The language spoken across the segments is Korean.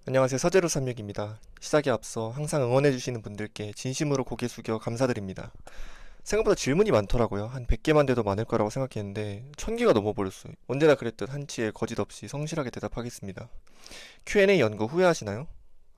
안녕하세요. 서재로 3육입니다. 시작에 앞서 항상 응원해주시는 분들께 진심으로 고개 숙여 감사드립니다. 생각보다 질문이 많더라고요. 한 100개만 돼도 많을 거라고 생각했는데 1000개가 넘어버렸어요. 언제나 그랬듯 한치의 거짓 없이 성실하게 대답하겠습니다. Q&A 연구 후회하시나요?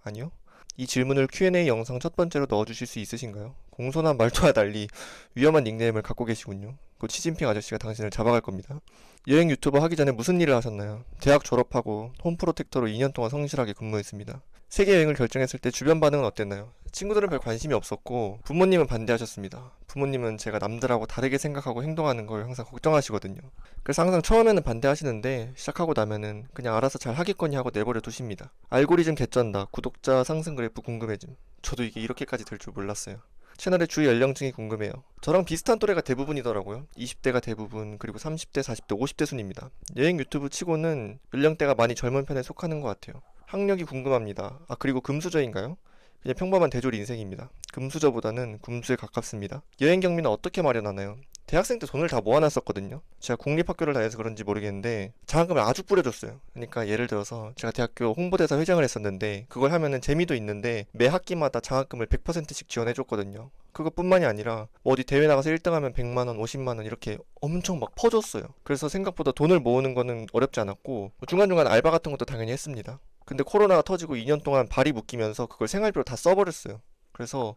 아니요. 이 질문을 Q&A 영상 첫 번째로 넣어주실 수 있으신가요? 공손한 말투와 달리 위험한 닉네임을 갖고 계시군요. 곧 시진핑 아저씨가 당신을 잡아갈 겁니다. 여행 유튜버 하기 전에 무슨 일을 하셨나요? 대학 졸업하고 홈프로텍터로 2년 동안 성실하게 근무했습니다. 세계 여행을 결정했을 때 주변 반응은 어땠나요? 친구들은 별 관심이 없었고 부모님은 반대하셨습니다. 부모님은 제가 남들하고 다르게 생각하고 행동하는 걸 항상 걱정하시거든요. 그래서 항상 처음에는 반대하시는데 시작하고 나면은 그냥 알아서 잘 하겠거니 하고 내버려 두십니다. 알고리즘 개쩐다. 구독자 상승 그래프 궁금해짐. 저도 이게 이렇게까지 될 줄 몰랐어요. 채널의 주 연령층이 궁금해요. 저랑 비슷한 또래가 대부분이더라고요. 20대가 대부분, 그리고 30대, 40대, 50대 순입니다. 여행 유튜브 치고는 연령대가 많이 젊은 편에 속하는 것 같아요. 학력이 궁금합니다. 그리고 금수저인가요? 그냥 평범한 대졸 인생입니다. 금수저보다는 금수에 가깝습니다. 여행 경비는 어떻게 마련하나요? 대학생 때 돈을 다 모아놨었거든요. 제가 국립학교를 다녀서 그런지 모르겠는데 장학금을 아주 뿌려줬어요. 그러니까 예를 들어서 제가 대학교 홍보대사 회장을 했었는데 그걸 하면은 재미도 있는데 매 학기마다 장학금을 100%씩 지원해줬거든요. 그것뿐만이 아니라 뭐 어디 대회 나가서 1등하면 100만원, 50만원 이렇게 엄청 막 퍼줬어요. 그래서 생각보다 돈을 모으는 거는 어렵지 않았고 중간중간 알바 같은 것도 당연히 했습니다. 근데 코로나가 터지고 2년 동안 발이 묶이면서 그걸 생활비로 다 써버렸어요. 그래서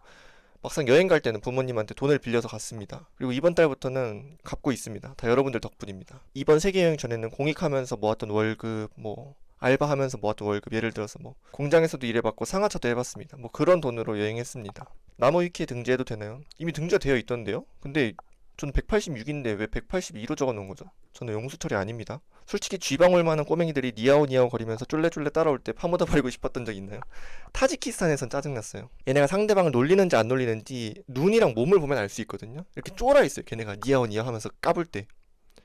막상 여행 갈 때는 부모님한테 돈을 빌려서 갔습니다. 그리고 이번 달부터는 갚고 있습니다. 다 여러분들 덕분입니다. 이번 세계 여행 전에는 공익하면서 모았던 월급, 알바하면서 모았던 월급, 예를 들어서 공장에서도 일해봤고 상하차도 해봤습니다. 그런 돈으로 여행했습니다. 나무 위키에 등재해도 되나요? 이미 등재가 되어 있던데요? 근데 전 186인데 왜 182로 적어놓은 거죠? 저는 용수철이 아닙니다. 솔직히 쥐방울 많은 꼬맹이들이 니아오 니아오 거리면서 쫄래쫄래 따라올 때 파묻어 버리고 싶었던 적 있나요? 타지키스탄에선 짜증났어요. 얘네가 상대방을 놀리는지 안 놀리는지 눈이랑 몸을 보면 알 수 있거든요. 이렇게 쫄아 있어요. 걔네가 니아오 니아오 하면서 까불 때.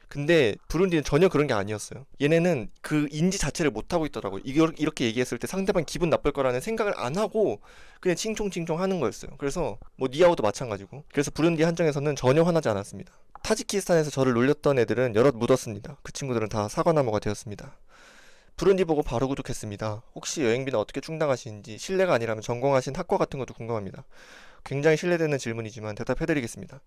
근데 부룬디는 전혀 그런 게 아니었어요. 얘네는 그 인지 자체를 못하고 있더라고요. 이걸 이렇게 얘기했을 때 상대방 기분 나쁠 거라는 생각을 안 하고 그냥 칭총칭총 하는 거였어요. 그래서 니아오도 마찬가지고. 그래서 부룬디 한정에서는 전혀 화나지 않았습니다. 타지키스탄에서 저를 놀렸던 애들은 여럿 묻었습니다. 그 친구들은 다 사과나무가 되었습니다. 부룬디 보고 바로 구독했습니다. 혹시 여행비는 어떻게 충당하시는지, 실례가 아니라면 전공하신 학과 같은 것도 궁금합니다. 굉장히 신뢰되는 질문이지만 대답해드리겠습니다.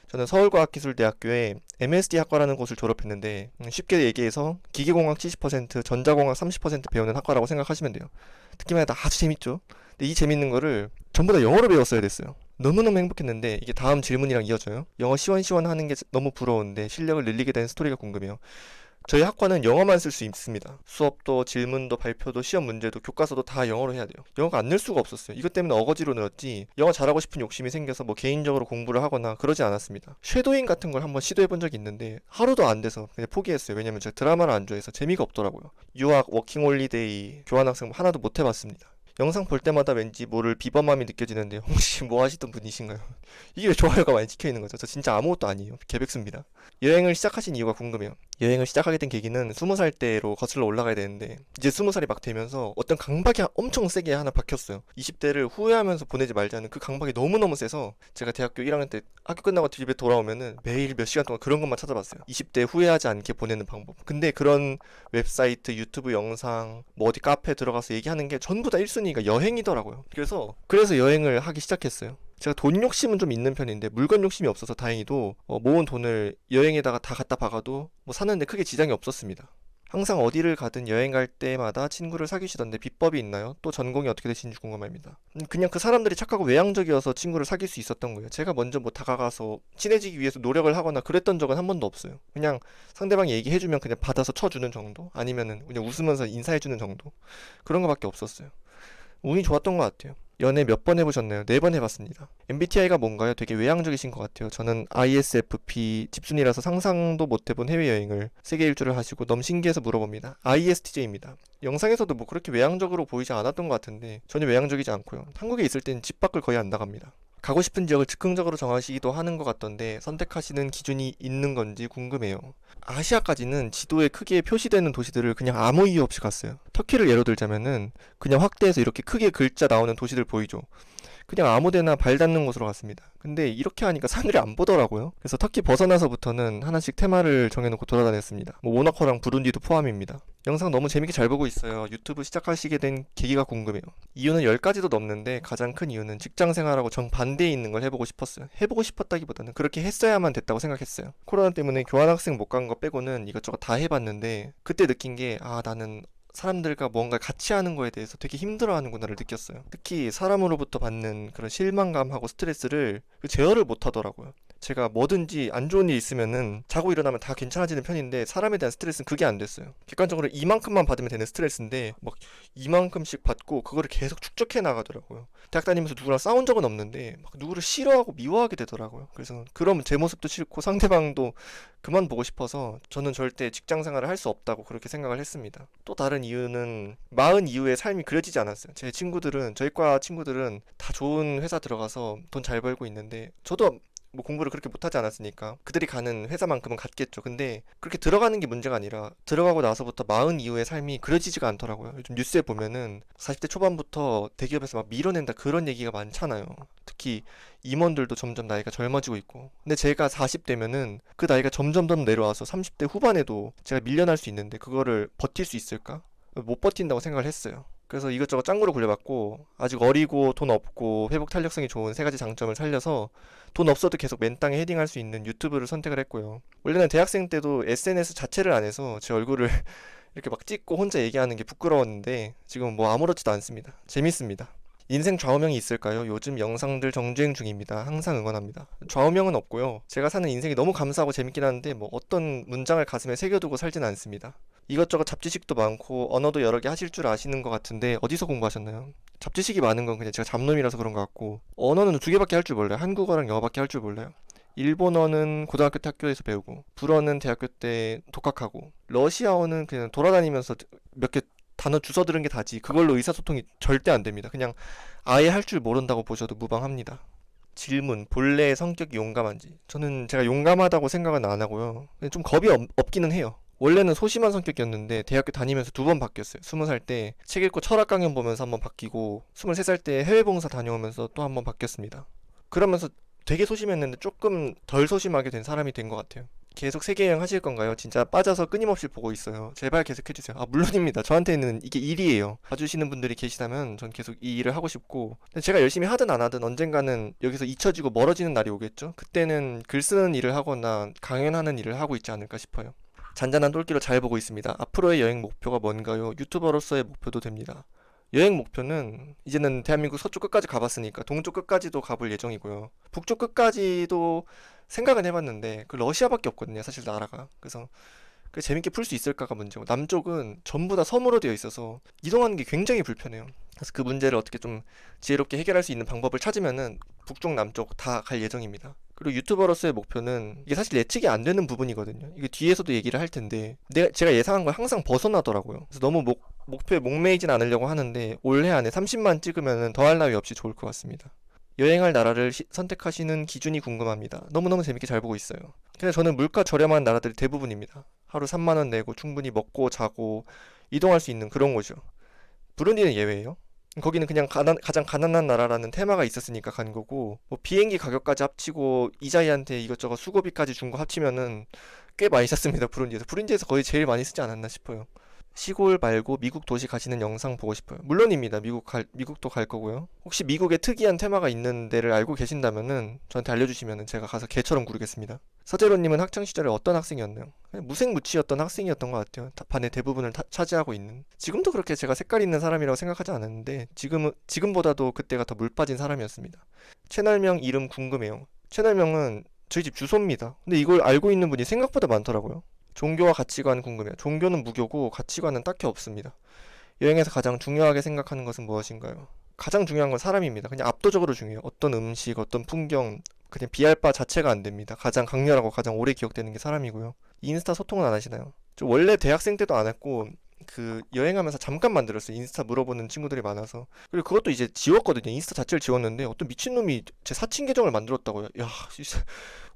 저는 서울과학기술대학교에 MSD 학과라는 곳을 졸업했는데 쉽게 얘기해서 기계공학 70%, 전자공학 30% 배우는 학과라고 생각하시면 돼요. 듣기만 해도 아주 재밌죠? 근데 이 재밌는 거를 전부 다 영어로 배웠어야 됐어요. 너무너무 행복했는데 이게 다음 질문이랑 이어져요. 영어 시원시원 하는 게 너무 부러운데 실력을 늘리게 된 스토리가 궁금해요. 저희 학과는 영어만 쓸 수 있습니다. 수업도 질문도 발표도 시험 문제도 교과서도 다 영어로 해야 돼요. 영어가 안 늘 수가 없었어요. 이것 때문에 어거지로 늘었지 영어 잘하고 싶은 욕심이 생겨서 개인적으로 공부를 하거나 그러지 않았습니다. 쉐도잉 같은 걸 한번 시도해 본 적이 있는데 하루도 안 돼서 그냥 포기했어요. 왜냐면 제가 드라마를 안 좋아해서 재미가 없더라고요. 유학, 워킹홀리데이, 교환학생 하나도 못 해봤습니다. 영상 볼 때마다 왠지 모를 비범함이 느껴지는데 혹시 뭐 하시던 분이신가요? 이게 왜 좋아요가 많이 찍혀있는 거죠? 저 진짜 아무것도 아니에요. 개백수입니다. 여행을 시작하신 이유가 궁금해요. 여행을 시작하게 된 계기는 20살 때로 거슬러 올라가야 되는데 이제 20살이 막 되면서 어떤 강박이 엄청 세게 하나 박혔어요. 20대를 후회하면서 보내지 말자는 그 강박이 너무너무 세서 제가 대학교 1학년 때 학교 끝나고 집에 돌아오면은 매일 몇 시간 동안 그런 것만 찾아봤어요. 20대 후회하지 않게 보내는 방법. 근데 그런 웹사이트, 유튜브 영상, 어디 카페 들어가서 얘기하는 게 전부 다 1순위가 여행이더라고요. 그래서 여행을 하기 시작했어요. 제가 돈 욕심은 좀 있는 편인데 물건 욕심이 없어서 다행히도 모은 돈을 여행에다가 다 갖다 박아도 사는데 크게 지장이 없었습니다. 항상 어디를 가든 여행 갈 때마다 친구를 사귀시던데 비법이 있나요? 또 전공이 어떻게 되시는지 궁금합니다. 그냥 그 사람들이 착하고 외향적이어서 친구를 사귈 수 있었던 거예요. 제가 먼저 다가가서 친해지기 위해서 노력을 하거나 그랬던 적은 한 번도 없어요. 그냥 상대방이 얘기해주면 그냥 받아서 쳐주는 정도? 아니면은 그냥 웃으면서 인사해주는 정도? 그런 거밖에 없었어요. 운이 좋았던 것 같아요. 연애 몇 번 해보셨나요? 4번 해봤습니다. MBTI가 뭔가요? 되게 외향적이신 것 같아요. 저는 ISFP 집순이라서 상상도 못 해본 해외여행을 세계 일주를 하시고 너무 신기해서 물어봅니다. ISTJ입니다. 영상에서도 그렇게 외향적으로 보이지 않았던 것 같은데 전혀 외향적이지 않고요. 한국에 있을 땐 집 밖을 거의 안 나갑니다. 가고 싶은 지역을 즉흥적으로 정하시기도 하는 것 같던데 선택하시는 기준이 있는 건지 궁금해요. 아시아까지는 지도에 크게 표시되는 도시들을 그냥 아무 이유 없이 갔어요. 터키를 예로 들자면은 그냥 확대해서 이렇게 크게 글자 나오는 도시들 보이죠. 그냥 아무데나 발 닿는 곳으로 갔습니다. 근데 이렇게 하니까 사람들이 안 보더라고요. 그래서 터키 벗어나서부터는 하나씩 테마를 정해놓고 돌아다녔습니다. 뭐 모나코랑 부룬디도 포함입니다. 영상 너무 재밌게 잘 보고 있어요. 유튜브 시작하시게 된 계기가 궁금해요. 이유는 10가지도 넘는데 가장 큰 이유는 직장 생활하고 정반대에 있는 걸 해보고 싶었어요. 해보고 싶었다기보다는 그렇게 했어야만 됐다고 생각했어요. 코로나 때문에 교환학생 못 간 거 빼고는 이것저것 다 해봤는데 그때 느낀 게 나는 사람들과 뭔가 같이 하는 거에 대해서 되게 힘들어하는구나를 느꼈어요. 특히 사람으로부터 받는 그런 실망감하고 스트레스를 제어를 못 하더라고요. 제가 뭐든지 안 좋은 일 있으면은 자고 일어나면 다 괜찮아지는 편인데 사람에 대한 스트레스는 그게 안 됐어요. 객관적으로 이만큼만 받으면 되는 스트레스인데 막 이만큼씩 받고 그거를 계속 축적해 나가더라고요. 대학 다니면서 누구랑 싸운 적은 없는데 막 누구를 싫어하고 미워하게 되더라고요. 그래서 그러면 제 모습도 싫고 상대방도 그만 보고 싶어서 저는 절대 직장 생활을 할 수 없다고 그렇게 생각을 했습니다. 또 다른 이유는 마흔 이후의 삶이 그려지지 않았어요. 제 친구들은 저희 과 친구들은 다 좋은 회사 들어가서 돈 잘 벌고 있는데 저도 뭐 공부를 그렇게 못하지 않았으니까 그들이 가는 회사만큼은 갔겠죠. 근데 그렇게 들어가는 게 문제가 아니라 들어가고 나서부터 마흔 이후의 삶이 그려지지가 않더라고요. 요즘 뉴스에 보면은 40대 초반부터 대기업에서 막 밀어낸다 그런 얘기가 많잖아요. 특히 임원들도 점점 나이가 젊어지고 있고. 근데 제가 40대면은 그 나이가 점점 더 내려와서 30대 후반에도 제가 밀려날 수 있는데 그거를 버틸 수 있을까? 못 버틴다고 생각을 했어요. 그래서 이것저것 짱구로 굴려봤고 아직 어리고 돈 없고 회복 탄력성이 좋은 세 가지 장점을 살려서 돈 없어도 계속 맨 땅에 헤딩할 수 있는 유튜브를 선택을 했고요. 원래는 대학생 때도 SNS 자체를 안 해서 제 얼굴을 이렇게 막 찍고 혼자 얘기하는 게 부끄러웠는데 지금은 뭐 아무렇지도 않습니다. 재밌습니다. 인생 좌우명이 있을까요? 요즘 영상들 정주행 중입니다. 항상 응원합니다. 좌우명은 없고요. 제가 사는 인생이 너무 감사하고 재밌긴 한데 뭐 어떤 문장을 가슴에 새겨두고 살진 않습니다. 이것저것 잡지식도 많고 언어도 여러 개 하실 줄 아시는 것 같은데 어디서 공부하셨나요? 잡지식이 많은 건 그냥 제가 잡놈이라서 그런 것 같고 언어는 두 개밖에 할 줄 몰라요. 한국어랑 영어밖에 할 줄 몰라요. 일본어는 고등학교 때 학교에서 배우고 불어는 대학교 때 독학하고 러시아어는 그냥 돌아다니면서 몇 개 단어 주워 들은 게 다지 그걸로 의사소통이 절대 안 됩니다. 그냥 아예 할 줄 모른다고 보셔도 무방합니다. 질문, 본래의 성격이 용감한지. 저는 제가 용감하다고 생각은 안 하고요. 좀 겁이 없기는 해요. 원래는 소심한 성격이었는데 대학교 다니면서 두 번 바뀌었어요. 20살 때 책 읽고 철학 강연 보면서 한 번 바뀌고 23살 때 해외 봉사 다녀오면서 또 한 번 바뀌었습니다. 그러면서 되게 소심했는데 조금 덜 소심하게 된 사람이 된 것 같아요. 계속 세계 여행 하실 건가요? 진짜 빠져서 끊임없이 보고 있어요. 제발 계속 해주세요. 물론입니다. 저한테는 이게 일이에요. 봐주시는 분들이 계시다면 전 계속 이 일을 하고 싶고 근데 제가 열심히 하든 안 하든 언젠가는 여기서 잊혀지고 멀어지는 날이 오겠죠? 그때는 글 쓰는 일을 하거나 강연하는 일을 하고 있지 않을까 싶어요. 잔잔한 똘끼로 잘 보고 있습니다. 앞으로의 여행 목표가 뭔가요? 유튜버로서의 목표도 됩니다. 여행 목표는 이제는 대한민국 서쪽 끝까지 가봤으니까 동쪽 끝까지도 가볼 예정이고요. 북쪽 끝까지도 생각은 해봤는데 그 러시아밖에 없거든요. 사실 나라가. 그래서 그 재밌게 풀 수 있을까가 문제고 남쪽은 전부 다 섬으로 되어 있어서 이동하는 게 굉장히 불편해요. 그래서 그 문제를 어떻게 좀 지혜롭게 해결할 수 있는 방법을 찾으면은 북쪽 남쪽 다 갈 예정입니다. 그리고 유튜버로서의 목표는 이게 사실 예측이 안 되는 부분이거든요. 이게 뒤에서도 얘기를 할 텐데 제가 예상한 걸 항상 벗어나더라고요. 그래서 너무 목표에 목매이진 않으려고 하는데 올해 안에 30만 찍으면 더할 나위 없이 좋을 것 같습니다. 여행할 나라를 선택하시는 기준이 궁금합니다. 너무너무 재밌게 잘 보고 있어요. 근데 저는 물가 저렴한 나라들이 대부분입니다. 하루 3만 원 내고 충분히 먹고 자고 이동할 수 있는 그런 곳이요. 부룬디는 예외예요. 거기는 그냥 가장 가난한 나라라는 테마가 있었으니까 간 거고 뭐 비행기 가격까지 합치고 이자이한테 이것저것 수고비까지 준 거 합치면은 꽤 많이 샀습니다. 부룬디에서 거의 제일 많이 쓰지 않았나 싶어요. 시골 말고 미국 도시 가시는 영상 보고 싶어요. 물론입니다. 미국도 갈 거고요. 혹시 미국에 특이한 테마가 있는 데를 알고 계신다면은 저한테 알려주시면은 제가 가서 개처럼 구르겠습니다. 서재로님은 학창시절에 어떤 학생이었나요? 무색무취였던 학생이었던 것 같아요. 반의 대부분을 차지하고 있는. 지금도 그렇게 제가 색깔 있는 사람이라고 생각하지 않았는데 지금보다도 그때가 더 물 빠진 사람이었습니다. 채널명 이름 궁금해요. 채널명은 저희 집 주소입니다. 근데 이걸 알고 있는 분이 생각보다 많더라고요. 종교와 가치관 궁금해요. 종교는 무교고 가치관은 딱히 없습니다. 여행에서 가장 중요하게 생각하는 것은 무엇인가요? 가장 중요한 건 사람입니다. 그냥 압도적으로 중요해요. 어떤 음식, 어떤 풍경, 그냥 비할 바 자체가 안 됩니다. 가장 강렬하고 가장 오래 기억되는 게 사람이고요. 인스타 소통은 안 하시나요? 저 원래 대학생 때도 안 했고 그 여행하면서 잠깐 만들었어요. 인스타 물어보는 친구들이 많아서. 그리고 그것도 이제 지웠거든요. 인스타 자체를 지웠는데 어떤 미친놈이 제 사칭 계정을 만들었다고요. 야, 진짜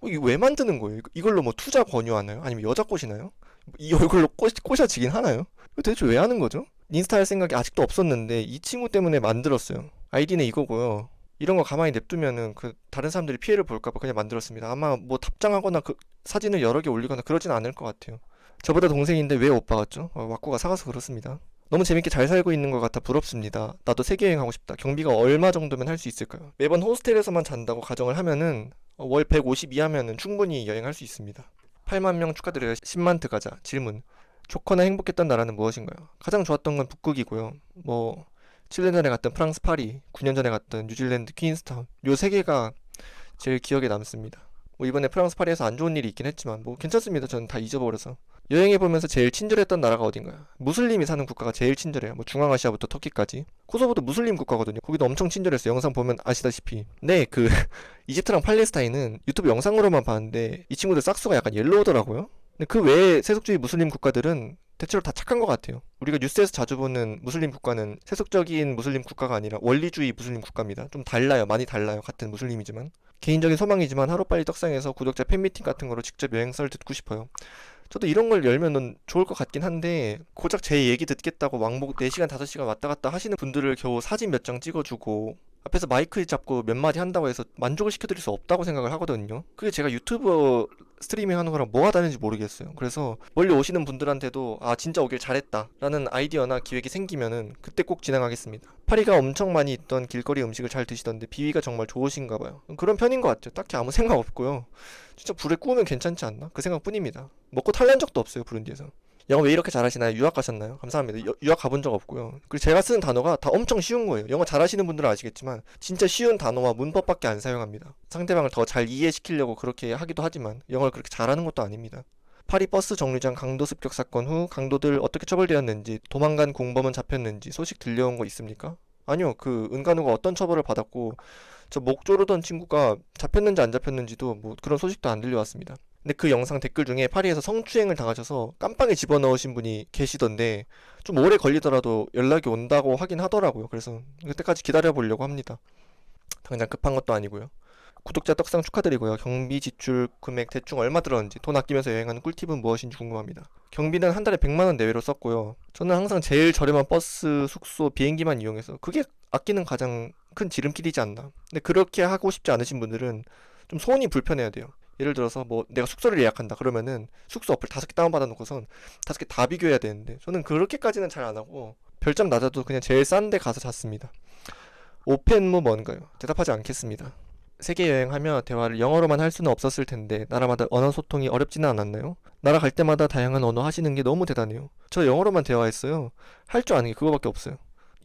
이거 왜 만드는 거예요? 이걸로 뭐 투자 권유하나요? 아니면 여자 꼬시나요? 이 얼굴로 꼬셔지긴 하나요? 이거 대체 왜 하는 거죠? 인스타 할 생각이 아직도 없었는데 이 친구 때문에 만들었어요. 아이디는 이거고요. 이런 거 가만히 냅두면은 그 다른 사람들이 피해를 볼까 봐 그냥 만들었습니다. 아마 뭐 답장하거나 그 사진을 여러 개 올리거나 그러진 않을 것 같아요. 저보다 동생인데 왜 오빠 같죠? 왁구가 사가서 그렇습니다. 너무 재밌게 잘 살고 있는 것 같아 부럽습니다. 나도 세계여행하고 싶다. 경비가 얼마 정도면 할 수 있을까요? 매번 호스텔에서만 잔다고 가정을 하면은 월 150 하면은 충분히 여행할 수 있습니다. 8만 명 축하드려요. 10만트 가자. 질문. 좋거나 행복했던 나라는 무엇인가요? 가장 좋았던 건 북극이고요. 뭐 7년 전에 갔던 프랑스 파리, 9년 전에 갔던 뉴질랜드 퀸스타운 요 세 개가 제일 기억에 남습니다. 뭐 이번에 프랑스 파리에서 안 좋은 일이 있긴 했지만 뭐 괜찮습니다. 저는 다 잊어버려서. 여행해보면서 제일 친절했던 나라가 어딘가요? 무슬림이 사는 국가가 제일 친절해요. 뭐 중앙아시아부터 터키까지. 코소보도 무슬림 국가거든요. 거기도 엄청 친절했어요. 영상 보면 아시다시피. 네, 그 이집트랑 팔레스타인은 유튜브 영상으로만 봤는데 이 친구들 싹수가 약간 옐로우더라고요. 근데 그 외에 세속주의 무슬림 국가들은 대체로 다 착한 것 같아요. 우리가 뉴스에서 자주 보는 무슬림 국가는 세속적인 무슬림 국가가 아니라 원리주의 무슬림 국가입니다. 좀 달라요. 많이 달라요. 같은 무슬림이지만. 개인적인 소망이지만 하루빨리 떡상해서 구독자 팬미팅 같은 거로 직접 여행사를 듣고 싶어요. 저도 이런 걸 열면 좋을 것 같긴 한데 고작 제 얘기 듣겠다고 왕복 4시간 5시간 왔다 갔다 하시는 분들을 겨우 사진 몇 장 찍어주고 앞에서 마이크 잡고 몇 마디 한다고 해서 만족을 시켜드릴 수 없다고 생각을 하거든요. 그게 제가 유튜브 스트리밍 하는 거랑 뭐가 다른지 모르겠어요. 그래서 멀리 오시는 분들한테도 아 진짜 오길 잘했다 라는 아이디어나 기획이 생기면은 그때 꼭 진행하겠습니다. 파리가 엄청 많이 있던 길거리 음식을 잘 드시던데 비위가 정말 좋으신가 봐요. 그런 편인 것 같아요. 딱히 아무 생각 없고요. 진짜 불에 구우면 괜찮지 않나? 그 생각뿐입니다. 먹고 탈난 적도 없어요, 부룬디에서. 영어 왜 이렇게 잘하시나요? 유학 가셨나요? 감사합니다. 유학 가본 적 없고요. 그리고 제가 쓰는 단어가 다 엄청 쉬운 거예요. 영어 잘하시는 분들은 아시겠지만 진짜 쉬운 단어와 문법밖에 안 사용합니다. 상대방을 더 잘 이해시키려고 그렇게 하기도 하지만 영어를 그렇게 잘하는 것도 아닙니다. 파리 버스 정류장 강도 습격 사건 후 강도들 어떻게 처벌되었는지 도망간 공범은 잡혔는지 소식 들려온 거 있습니까? 아니요. 그 은간우가 어떤 처벌을 받았고 저 목 조르던 친구가 잡혔는지 안 잡혔는지도 뭐 그런 소식도 안 들려왔습니다. 근데 그 영상 댓글 중에 파리에서 성추행을 당하셔서 깜빵에 집어넣으신 분이 계시던데 좀 오래 걸리더라도 연락이 온다고 하긴 하더라고요. 그래서 그때까지 기다려 보려고 합니다. 당장 급한 것도 아니고요. 구독자 떡상 축하드리고요. 경비 지출 금액 대충 얼마 들었는지 돈 아끼면서 여행하는 꿀팁은 무엇인지 궁금합니다. 경비는 한 달에 100만 원 내외로 썼고요. 저는 항상 제일 저렴한 버스, 숙소, 비행기만 이용해서 그게 아끼는 가장 큰 지름길이지 않나. 근데 그렇게 하고 싶지 않으신 분들은 좀 손이 불편해야 돼요. 예를 들어서 뭐 내가 숙소를 예약한다 그러면은 숙소 어플 5개 다운받아 놓고선 5개 다 비교해야 되는데 저는 그렇게까지는 잘 안 하고 별점 낮아도 그냥 제일 싼 데 가서 잤습니다. 오펜무 뭔가요? 대답하지 않겠습니다. 세계 여행하며 대화를 영어로만 할 수는 없었을 텐데 나라마다 언어 소통이 어렵지는 않았나요? 나라 갈 때마다 다양한 언어 하시는 게 너무 대단해요. 저 영어로만 대화했어요. 할 줄 아는 게 그거밖에 없어요.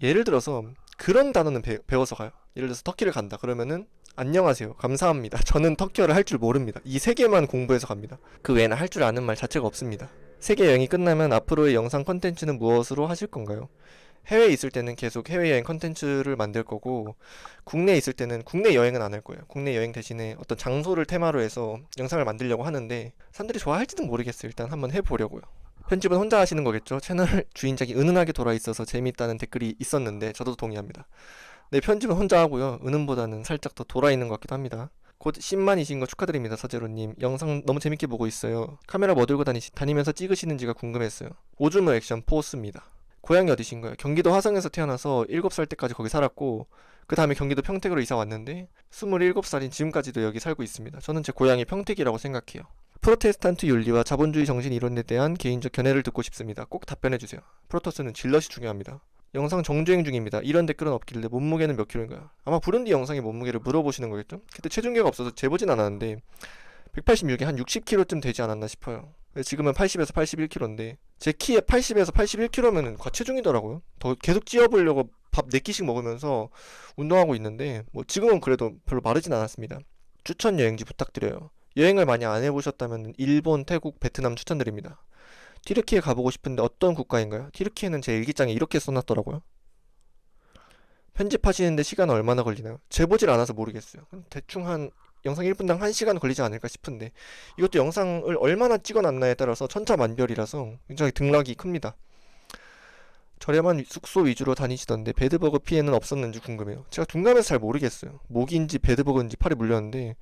예를 들어서 그런 단어는 배워서 가요. 예를 들어서 터키를 간다 그러면은 안녕하세요. 감사합니다. 저는 터키어를 할 줄 모릅니다. 이 세 개만 공부해서 갑니다. 그 외에는 할 줄 아는 말 자체가 없습니다. 세계 여행이 끝나면 앞으로의 영상 컨텐츠는 무엇으로 하실 건가요? 해외에 있을 때는 계속 해외여행 컨텐츠를 만들 거고 국내에 있을 때는 국내 여행은 안 할 거예요. 국내 여행 대신에 어떤 장소를 테마로 해서 영상을 만들려고 하는데 사람들이 좋아할지는 모르겠어요. 일단 한번 해보려고요. 편집은 혼자 하시는 거겠죠? 채널 주인장이 은은하게 돌아있어서 재밌다는 댓글이 있었는데 저도 동의합니다. 네, 편집은 혼자 하고요. 은은보다는 살짝 더 돌아있는 것 같기도 합니다. 곧 10만이신 거 축하드립니다, 서재로님. 영상 너무 재밌게 보고 있어요. 카메라 뭐 들고 다니면서 찍으시는지가 궁금했어요. 오즈모 액션 포스입니다. 고향이 어디신가요? 경기도 화성에서 태어나서 7살 때까지 거기 살았고 그 다음에 경기도 평택으로 이사 왔는데 27살인 지금까지도 여기 살고 있습니다. 저는 제 고향이 평택이라고 생각해요. 프로테스탄트 윤리와 자본주의 정신 이론에 대한 개인적 견해를 듣고 싶습니다. 꼭 답변해주세요. 프로토스는 질럿이 중요합니다. 영상 정주행 중입니다. 이런 댓글은 없길래 몸무게는 몇 킬로인가요? 아마 부룬디 영상의 몸무게를 물어보시는 거겠죠? 그때 체중계가 없어서 재보진 않았는데 186에 한 60kg쯤 되지 않았나 싶어요. 지금은 80에서 81kg인데 제 키에 80에서 81kg면은 과체중이더라고요. 더 계속 찌어보려고 밥 4끼씩 먹으면서 운동하고 있는데 뭐 지금은 그래도 별로 마르진 않았습니다. 추천 여행지 부탁드려요. 여행을 많이 안 해보셨다면 일본, 태국, 베트남 추천드립니다. 튀르키예 가보고 싶은데 어떤 국가인가요? 튀르키예는 제 일기장에 이렇게 써놨더라고요. 편집하시는데 시간 얼마나 걸리나요? 재보질 않아서 모르겠어요. 대충 한 영상 1분당 1시간 걸리지 않을까 싶은데 이것도 영상을 얼마나 찍어놨나에 따라서 천차만별이라서 굉장히 등락이 큽니다. 저렴한 숙소 위주로 다니시던데 베드버그 피해는 없었는지 궁금해요. 제가 둔감해서 잘 모르겠어요. 모기인지 베드버그인지 팔에 물렸는데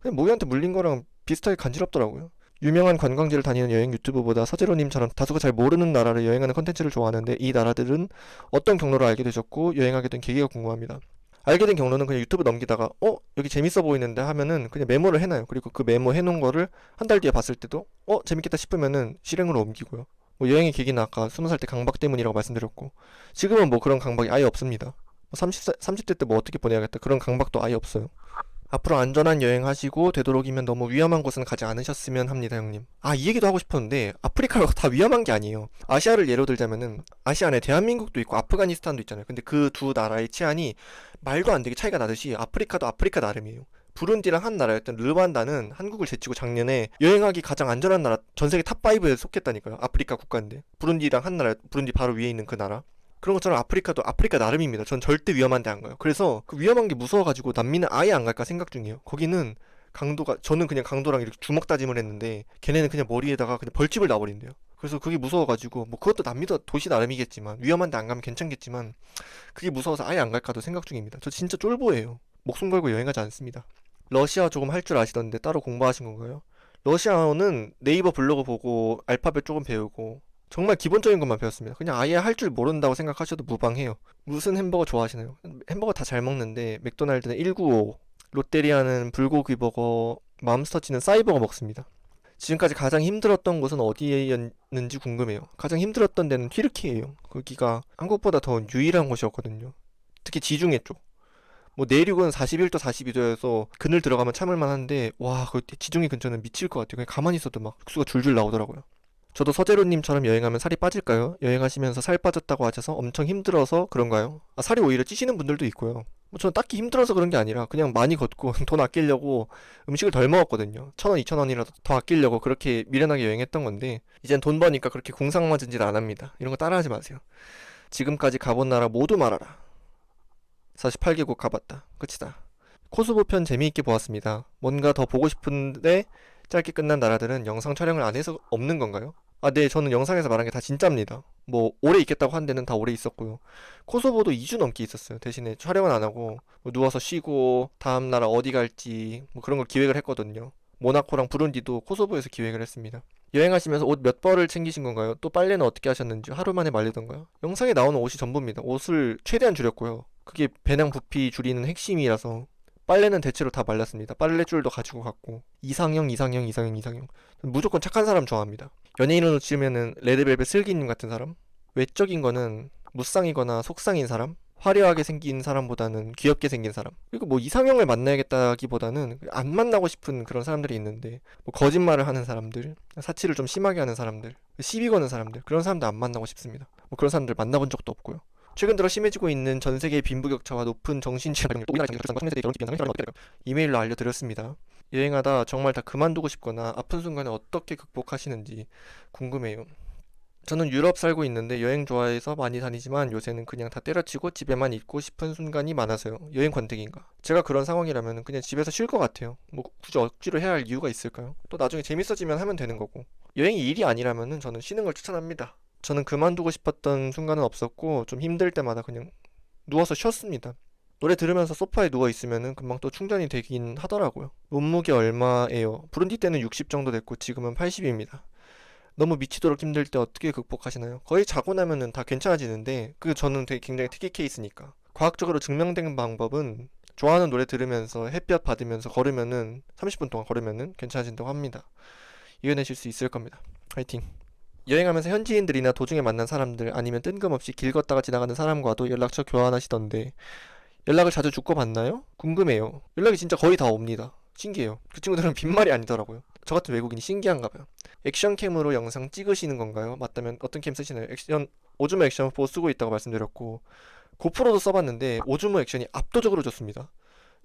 그냥 모기한테 물린 거랑 비슷하게 간지럽더라고요. 유명한 관광지를 다니는 여행 유튜버보다 서재로님처럼 다수가 잘 모르는 나라를 여행하는 컨텐츠를 좋아하는데 이 나라들은 어떤 경로로 알게 되셨고 여행하게 된 계기가 궁금합니다. 알게 된 경로는 그냥 유튜브 넘기다가 여기 재밌어 보이는데 하면은 그냥 메모를 해놔요. 그리고 그 메모 해놓은 거를 한 달 뒤에 봤을 때도 재밌겠다 싶으면은 실행으로 옮기고요. 뭐 여행의 계기는 아까 20살 때 강박 때문이라고 말씀드렸고, 지금은 뭐 그런 강박이 아예 없습니다. 30대 때 뭐 어떻게 보내야겠다 그런 강박도 아예 없어요. 앞으로 안전한 여행하시고 되도록이면 너무 위험한 곳은 가지 않으셨으면 합니다, 형님. 아, 이 얘기도 하고 싶었는데 아프리카가 다 위험한 게 아니에요. 아시아를 예로 들자면은 아시아 안에 대한민국도 있고 아프가니스탄도 있잖아요. 근데 그 두 나라의 치안이 말도 안 되게 차이가 나듯이 아프리카도 아프리카 나름이에요. 부룬디랑 한 나라였던 르완다는 한국을 제치고 작년에 여행하기 가장 안전한 나라 전 세계 탑5에 속했다니까요. 아프리카 국가인데. 부룬디랑 한 나라, 부룬디 바로 위에 있는 그 나라. 그런 것처럼 아프리카도 아프리카 나름입니다. 전 절대 위험한 데 안 가요. 그래서 그 위험한 게 무서워가지고 남미는 아예 안 갈까 생각 중이에요. 거기는 강도가, 저는 그냥 강도랑 이렇게 주먹 다짐을 했는데 걔네는 그냥 머리에다가 그냥 벌집을 놔버린대요. 그래서 그게 무서워가지고 뭐 그것도 남미도 도시 나름이겠지만 위험한 데 안 가면 괜찮겠지만 그게 무서워서 아예 안 갈까도 생각 중입니다. 저 진짜 쫄보예요. 목숨 걸고 여행하지 않습니다. 러시아 조금 할 줄 아시던데 따로 공부하신 건가요? 러시아어는 네이버 블로그 보고 알파벳 조금 배우고 정말 기본적인 것만 배웠습니다. 그냥 아예 할 줄 모른다고 생각하셔도 무방해요. 무슨 햄버거 좋아하시나요? 햄버거 다 잘 먹는데 맥도날드는 195, 롯데리아는 불고기 버거, 맘스터치는 싸이버거 먹습니다. 지금까지 가장 힘들었던 곳은 어디였는지 궁금해요. 가장 힘들었던 데는 튀르키예요. 거기가 한국보다 더 유일한 곳이었거든요. 특히 지중해 쪽. 뭐 내륙은 41도, 42도여서 그늘 들어가면 참을만 한데 와, 그 지중해 근처는 미칠 것 같아요. 그냥 가만히 있어도 막 육수가 줄줄 나오더라고요. 저도 서재로님처럼 여행하면 살이 빠질까요? 여행하시면서 살 빠졌다고 하셔서 엄청 힘들어서 그런가요? 아, 살이 오히려 찌시는 분들도 있고요. 뭐 저는 딱히 힘들어서 그런 게 아니라 그냥 많이 걷고 돈 아끼려고 음식을 덜 먹었거든요. 1,000원, 2,000원이라도 더 아끼려고 그렇게 미련하게 여행했던 건데 이젠 돈 버니까 그렇게 궁상맞은 짓 안 합니다. 이런 거 따라하지 마세요. 지금까지 가본 나라 모두 말하라. 48개국 가봤다. 끝이다. 코스보 편 재미있게 보았습니다. 뭔가 더 보고 싶은데 짧게 끝난 나라들은 영상 촬영을 안 해서 없는 건가요? 아, 네, 저는 영상에서 말한 게 다 진짜입니다. 뭐 오래 있겠다고 한 데는 다 오래 있었고요. 코소보도 2주 넘게 있었어요. 대신에 촬영은 안 하고 뭐 누워서 쉬고 다음 나라 어디 갈지 뭐 그런 걸 기획을 했거든요. 모나코랑 부룬디도 코소보에서 기획을 했습니다. 여행하시면서 옷 몇 벌을 챙기신 건가요? 또 빨래는 어떻게 하셨는지 하루 만에 말리던가요? 영상에 나오는 옷이 전부입니다. 옷을 최대한 줄였고요. 그게 배낭 부피 줄이는 핵심이라서 빨래는 대체로 다 말렸습니다. 빨래줄도 가지고 갔고 이상형, 이상형, 이상형, 이상형. 무조건 착한 사람 좋아합니다. 연예인으로 치면은 레드벨벳 슬기님 같은 사람? 외적인 거는 무쌍이거나 속쌍인 사람? 화려하게 생긴 사람보다는 귀엽게 생긴 사람. 그리고 뭐 이상형을 만나야겠다기보다는 안 만나고 싶은 그런 사람들이 있는데 뭐 거짓말을 하는 사람들, 사치를 좀 심하게 하는 사람들, 시비 거는 사람들, 그런 사람들 안 만나고 싶습니다. 뭐 그런 사람들 만나본 적도 없고요. 최근 들어 심해지고 있는 전 세계의 빈부격차와 높은 정신질환 이메일로 알려드렸습니다. 여행하다 정말 다 그만두고 싶거나 아픈 순간에 어떻게 극복하시는지 궁금해요. 저는 유럽 살고 있는데 여행 좋아해서 많이 다니지만 요새는 그냥 다 때려치고 집에만 있고 싶은 순간이 많아서요. 여행 권태기인가? 제가 그런 상황이라면 그냥 집에서 쉴 것 같아요. 뭐 굳이 억지로 해야 할 이유가 있을까요? 또 나중에 재밌어지면 하면 되는 거고. 여행이 일이 아니라면 저는 쉬는 걸 추천합니다. 저는 그만두고 싶었던 순간은 없었고 좀 힘들 때마다 그냥 누워서 쉬었습니다. 노래 들으면서 소파에 누워 있으면은 금방 또 충전이 되긴 하더라고요. 몸무게 얼마예요? 부룬디 때는 60 정도 됐고 지금은 80입니다. 너무 미치도록 힘들 때 어떻게 극복하시나요? 거의 자고 나면은 다 괜찮아지는데 그 저는 되게 굉장히 특이 케이스니까. 과학적으로 증명된 방법은 좋아하는 노래 들으면서 햇볕 받으면서 걸으면은 30분 동안 걸으면은 괜찮아진다고 합니다. 이겨내실 수 있을 겁니다. 화이팅! 여행하면서 현지인들이나 도중에 만난 사람들 아니면 뜬금없이 길 걷다가 지나가는 사람과도 연락처 교환하시던데 연락을 자주 주고받나요? 궁금해요. 연락이 진짜 거의 다 옵니다. 신기해요. 그 친구들은 빈말이 아니더라고요. 저 같은 외국인이 신기한가 봐요. 액션캠으로 영상 찍으시는 건가요? 맞다면 어떤 캠 쓰시나요? 오즈모 액션 4 쓰고 있다고 말씀드렸고 고프로도 써봤는데 오즈모 액션이 압도적으로 좋습니다.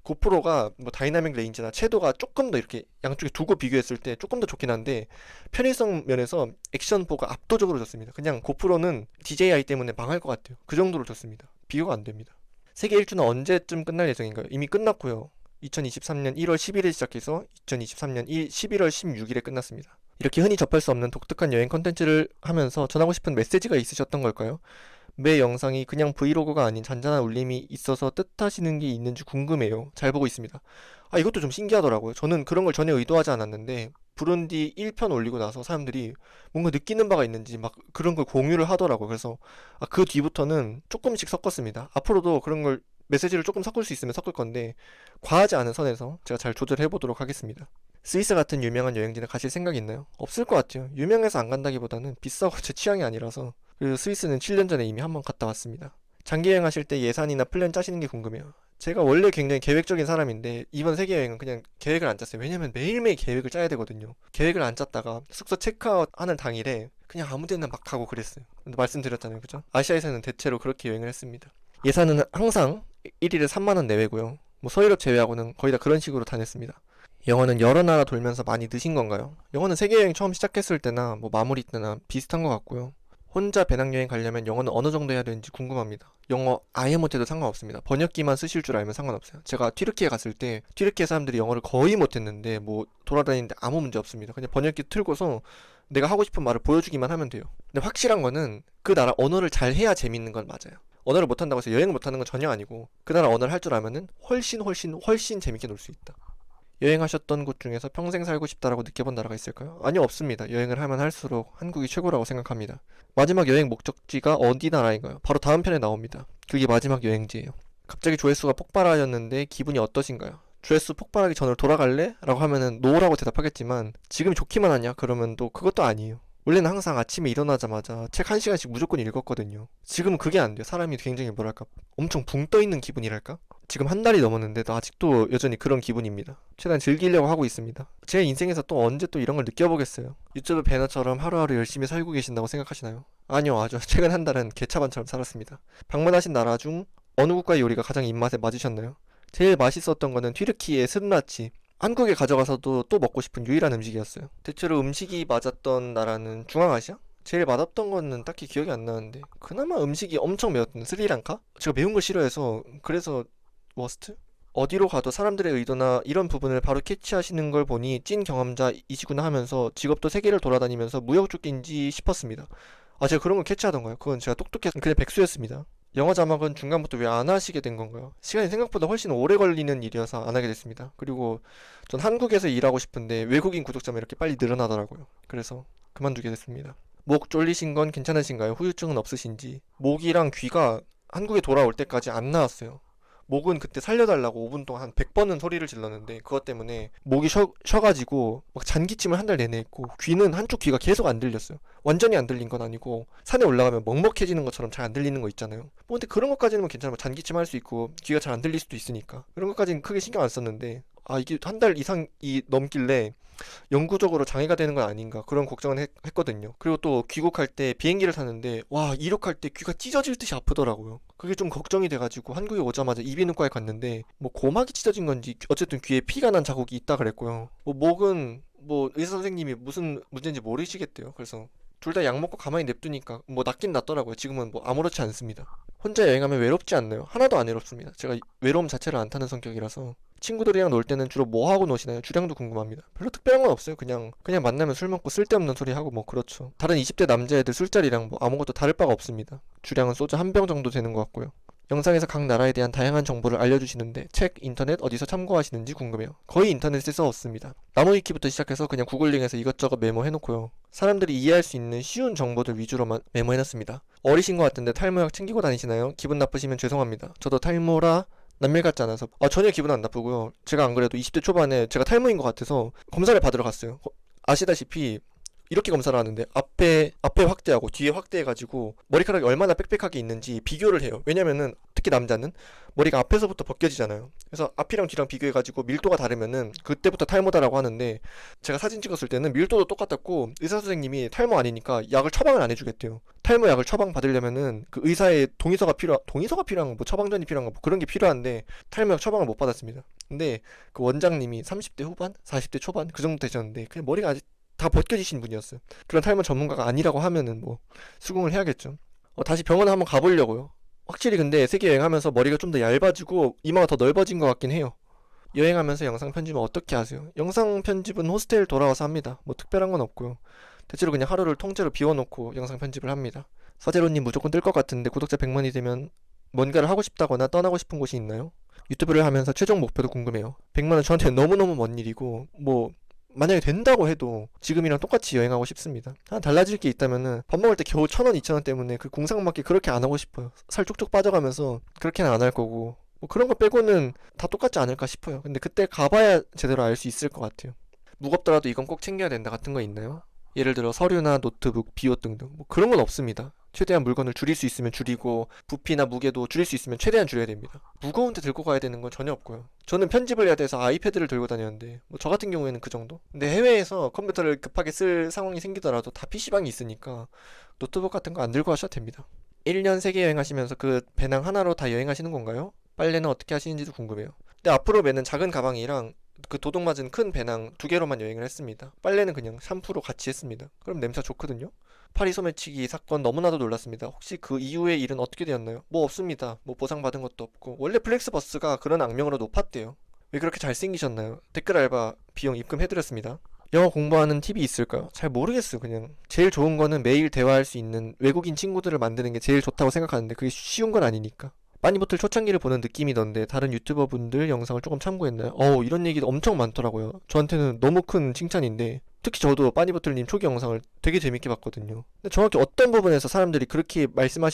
고프로가 뭐 다이나믹 레인지나 채도가 조금 더 이렇게 양쪽에 두고 비교했을 때 조금 더 좋긴 한데 편의성 면에서 액션4가 압도적으로 좋습니다. 그냥 고프로는 DJI 때문에 망할 것 같아요. 그 정도로 좋습니다. 비교가 안 됩니다. 세계 일주는 언제쯤 끝날 예정인가요? 이미 끝났고요. 2023년 1월 10일에 시작해서 2023년 11월 16일에 끝났습니다. 이렇게 흔히 접할 수 없는 독특한 여행 컨텐츠를 하면서 전하고 싶은 메시지가 있으셨던 걸까요? 매 영상이 그냥 브이로그가 아닌 잔잔한 울림이 있어서 뜻하시는 게 있는지 궁금해요. 잘 보고 있습니다. 아, 이것도 좀 신기하더라고요. 저는 그런 걸 전혀 의도하지 않았는데 부룬디 1편 올리고 나서 사람들이 뭔가 느끼는 바가 있는지 막 그런 걸 공유를 하더라고요. 그래서 그 뒤부터는 조금씩 섞었습니다. 앞으로도 그런 걸 메시지를 조금 섞을 수 있으면 섞을 건데 과하지 않은 선에서 제가 잘 조절해 보도록 하겠습니다. 스위스 같은 유명한 여행지는 가실 생각 있나요? 없을 것 같아요. 유명해서 안 간다기보다는 비싸고 제 취향이 아니라서. 그리고 스위스는 7년 전에 이미 한번 갔다 왔습니다. 장기 여행하실 때 예산이나 플랜 짜시는 게 궁금해요. 제가 원래 굉장히 계획적인 사람인데 이번 세계 여행은 그냥 계획을 안 짰어요. 왜냐면 매일매일 계획을 짜야 되거든요. 계획을 안 짰다가 숙소 체크아웃 하는 당일에 그냥 아무 데나 막 가고 그랬어요. 근데 말씀드렸잖아요. 그죠? 아시아에서는 대체로 그렇게 여행을 했습니다. 예산은 항상 1일에 3만 원 내외고요. 뭐 서유럽 제외하고는 거의 다 그런 식으로 다녔습니다. 영어는 여러 나라 돌면서 많이 느신 건가요? 영어는 세계 여행 처음 시작했을 때나 뭐 마무리 때나 비슷한 것 같고요. 혼자 배낭여행 가려면 영어는 어느 정도 해야 되는지 궁금합니다. 영어 아예 못해도 상관없습니다. 번역기만 쓰실 줄 알면 상관없어요. 제가 튀르키예 갔을 때 튀르키예 사람들이 영어를 거의 못했는데 뭐 돌아다니는데 아무 문제 없습니다. 그냥 번역기 틀고서 내가 하고 싶은 말을 보여주기만 하면 돼요. 근데 확실한 거는 그 나라 언어를 잘 해야 재밌는 건 맞아요. 언어를 못한다고 해서 여행을 못하는 건 전혀 아니고 그 나라 언어를 할 줄 알면은 훨씬 재밌게 놀 수 있다. 여행하셨던 곳 중에서 평생 살고 싶다라고 느껴본 나라가 있을까요? 아니요, 없습니다. 여행을 하면 할수록 한국이 최고라고 생각합니다. 마지막 여행 목적지가 어디 나라인가요? 바로 다음 편에 나옵니다. 그게 마지막 여행지예요. 갑자기 조회수가 폭발하였는데 기분이 어떠신가요? 조회수 폭발하기 전으로 돌아갈래? 라고 하면은 노라고 대답하겠지만 지금 좋기만 하냐? 그러면 또 그것도 아니에요. 원래는 항상 아침에 일어나자마자 책 1시간씩 무조건 읽었거든요. 지금은 그게 안 돼요. 사람이 굉장히 뭐랄까 엄청 붕 떠있는 기분이랄까? 지금 한 달이 넘었는데도 아직도 여전히 그런 기분입니다. 최대한 즐기려고 하고 있습니다. 제 인생에서 또 언제 또 이런 걸 느껴보겠어요. 유튜브 배너처럼 하루하루 열심히 살고 계신다고 생각하시나요? 아니요, 아주 최근 한 달은 개차반처럼 살았습니다. 방문하신 나라 중 어느 국가의 요리가 가장 입맛에 맞으셨나요? 제일 맛있었던 거는 튀르키예의 스르나치. 한국에 가져가서도 또 먹고 싶은 유일한 음식이었어요. 대체로 음식이 맞았던 나라는 중앙아시아? 제일 맛없던 거는 딱히 기억이 안 나는데 그나마 음식이 엄청 매웠던 스리랑카? 제가 매운 걸 싫어해서 그래서 워스트? 어디로 가도 사람들의 의도나 이런 부분을 바로 캐치하시는 걸 보니 찐 경험자이시구나 하면서 직업도 세계를 돌아다니면서 무역조끼인지 싶었습니다. 아, 제가 그런 걸 캐치하던가요? 그건 제가 똑똑해서 그냥 백수였습니다. 영어 자막은 중간부터 왜 안 하시게 된 건가요? 시간이 생각보다 훨씬 오래 걸리는 일이어서 안 하게 됐습니다. 그리고 전 한국에서 일하고 싶은데 외국인 구독자만 이렇게 빨리 늘어나더라고요. 그래서 그만두게 됐습니다. 목 졸리신 건 괜찮으신가요? 후유증은 없으신지. 목이랑 귀가 한국에 돌아올 때까지 안 나왔어요. 목은 그때 살려달라고 5분 동안 한 100번은 소리를 질렀는데 그것 때문에 목이 쉬어가지고 막 잔기침을 한 달 내내 했고 귀는 한쪽 귀가 계속 안 들렸어요. 완전히 안 들린 건 아니고 산에 올라가면 먹먹해지는 것처럼 잘 안 들리는 거 있잖아요. 뭐 근데 그런 것까지는 뭐 괜찮아요. 잔기침 할 수 있고 귀가 잘 안 들릴 수도 있으니까 그런 것까지는 크게 신경 안 썼는데 아 이게 한 달 이상이 넘길래 영구적으로 장애가 되는 건 아닌가 그런 걱정을 했거든요. 그리고 또 귀국할 때 비행기를 타는데 와 이륙할 때 귀가 찢어질 듯이 아프더라고요. 그게 좀 걱정이 돼가지고 한국에 오자마자 이비인후과에 갔는데 뭐 고막이 찢어진 건지 어쨌든 귀에 피가 난 자국이 있다 그랬고요. 뭐 목은 뭐 의사 선생님이 무슨 문제인지 모르시겠대요. 그래서 둘 다 약 먹고 가만히 냅두니까 뭐 낫긴 낫더라고요. 지금은 뭐 아무렇지 않습니다. 혼자 여행하면 외롭지 않나요? 하나도 안 외롭습니다. 제가 외로움 자체를 안 타는 성격이라서 친구들이랑 놀 때는 주로 뭐 하고 노시나요? 주량도 궁금합니다. 별로 특별한 건 없어요. 그냥 만나면 술 먹고 쓸데없는 소리 하고 뭐 그렇죠. 다른 20대 남자애들 술자리랑 뭐 아무것도 다를 바가 없습니다. 주량은 소주 한 병 정도 되는 것 같고요. 영상에서 각 나라에 대한 다양한 정보를 알려주시는데 책, 인터넷 어디서 참고하시는지 궁금해요. 거의 인터넷에서 얻습니다. 나무위키부터 시작해서 그냥 구글링해서 이것저것 메모해놓고요. 사람들이 이해할 수 있는 쉬운 정보들 위주로만 메모해놨습니다. 어리신 것 같은데 탈모약 챙기고 다니시나요? 기분 나쁘시면 죄송합니다. 저도 탈모라 남일 같지 않아서 전혀 기분 안 나쁘고요. 제가 안 그래도 20대 초반에 제가 탈모인 것 같아서 검사를 받으러 갔어요. 아시다시피 이렇게 검사를 하는데 앞에 확대하고 뒤에 확대해가지고 머리카락이 얼마나 빽빽하게 있는지 비교를 해요. 왜냐면은 특히 남자는 머리가 앞에서부터 벗겨지잖아요. 그래서 앞이랑 뒤랑 비교해가지고 밀도가 다르면은 그때부터 탈모다라고 하는데 제가 사진 찍었을 때는 밀도도 똑같았고 의사 선생님이 탈모 아니니까 약을 처방을 안 해주겠대요. 탈모 약을 처방 받으려면은 그 의사의 동의서가 필요한 뭐 처방전이 필요한 거 뭐 그런 게 필요한데 탈모 약 처방을 못 받았습니다. 근데 그 원장님이 30대 후반, 40대 초반 그 정도 되셨는데 그냥 머리가 아직 다 벗겨지신 분이었어요. 그런 탈모 전문가가 아니라고 하면은 뭐 수긍을 해야겠죠. 다시 병원에 한번 가보려고요. 확실히 근데 세계 여행하면서 머리가 좀 더 얇아지고 이마가 더 넓어진 것 같긴 해요. 여행하면서 영상 편집은 어떻게 하세요? 영상 편집은 호스텔 돌아와서 합니다. 뭐 특별한 건 없고요. 대체로 그냥 하루를 통째로 비워놓고 영상 편집을 합니다. 서재로님 무조건 뜰 것 같은데 구독자 100만이 되면 뭔가를 하고 싶다거나 떠나고 싶은 곳이 있나요? 유튜브를 하면서 최종 목표도 궁금해요. 100만은 저한테는 너무너무 먼 일이고 뭐 만약에 된다고 해도 지금이랑 똑같이 여행하고 싶습니다. 하나 달라질 게 있다면은 밥 먹을 때 겨우 1,000원, 2,000원 때문에 그 공상맞게 그렇게 안 하고 싶어요. 살 쪽쪽 빠져가면서 그렇게는 안 할 거고 뭐 그런 거 빼고는 다 똑같지 않을까 싶어요. 근데 그때 가봐야 제대로 알 수 있을 것 같아요. 무겁더라도 이건 꼭 챙겨야 된다 같은 거 있나요? 예를 들어 서류나 노트북, 비옷 등등 뭐 그런 건 없습니다. 최대한 물건을 줄일 수 있으면 줄이고 부피나 무게도 줄일 수 있으면 최대한 줄여야 됩니다. 무거운데 들고 가야 되는 건 전혀 없고요. 저는 편집을 해야 돼서 아이패드를 들고 다녔는데 뭐 저 같은 경우에는 그 정도? 근데 해외에서 컴퓨터를 급하게 쓸 상황이 생기더라도 다 PC방이 있으니까 노트북 같은 거 안 들고 가셔도 됩니다. 1년 세계 여행하시면서 그 배낭 하나로 다 여행하시는 건가요? 빨래는 어떻게 하시는지도 궁금해요. 근데 앞으로 매는 작은 가방이랑 그 도둑 맞은 큰 배낭 두 개로만 여행을 했습니다. 빨래는 그냥 샴푸로 같이 했습니다. 그럼 냄새 좋거든요. 파리 소매치기 사건 너무나도 놀랐습니다. 혹시 그 이후의 일은 어떻게 되었나요? 뭐 없습니다. 뭐 보상받은 것도 없고 원래 플렉스버스가 그런 악명으로 높았대요. 왜 그렇게 잘생기셨나요? 댓글 알바 비용 입금해드렸습니다. 영어 공부하는 팁이 있을까요? 잘 모르겠어요. 그냥 제일 좋은 거는 매일 대화할 수 있는 외국인 친구들을 만드는 게 제일 좋다고 생각하는데 그게 쉬운 건 아니니까. 빠니보틀 초창기를 보는 느낌이던데 다른 유튜버 분들 영상을 조금 참고했나요? 이런 얘기도 엄청 많더라고요. 저한테는 너무 큰 칭찬인데 특히 저도 빠니보틀님 초기 영상을 되게 재밌게 봤거든요. 근데 정확히 어떤 부분에서 사람들이 그렇게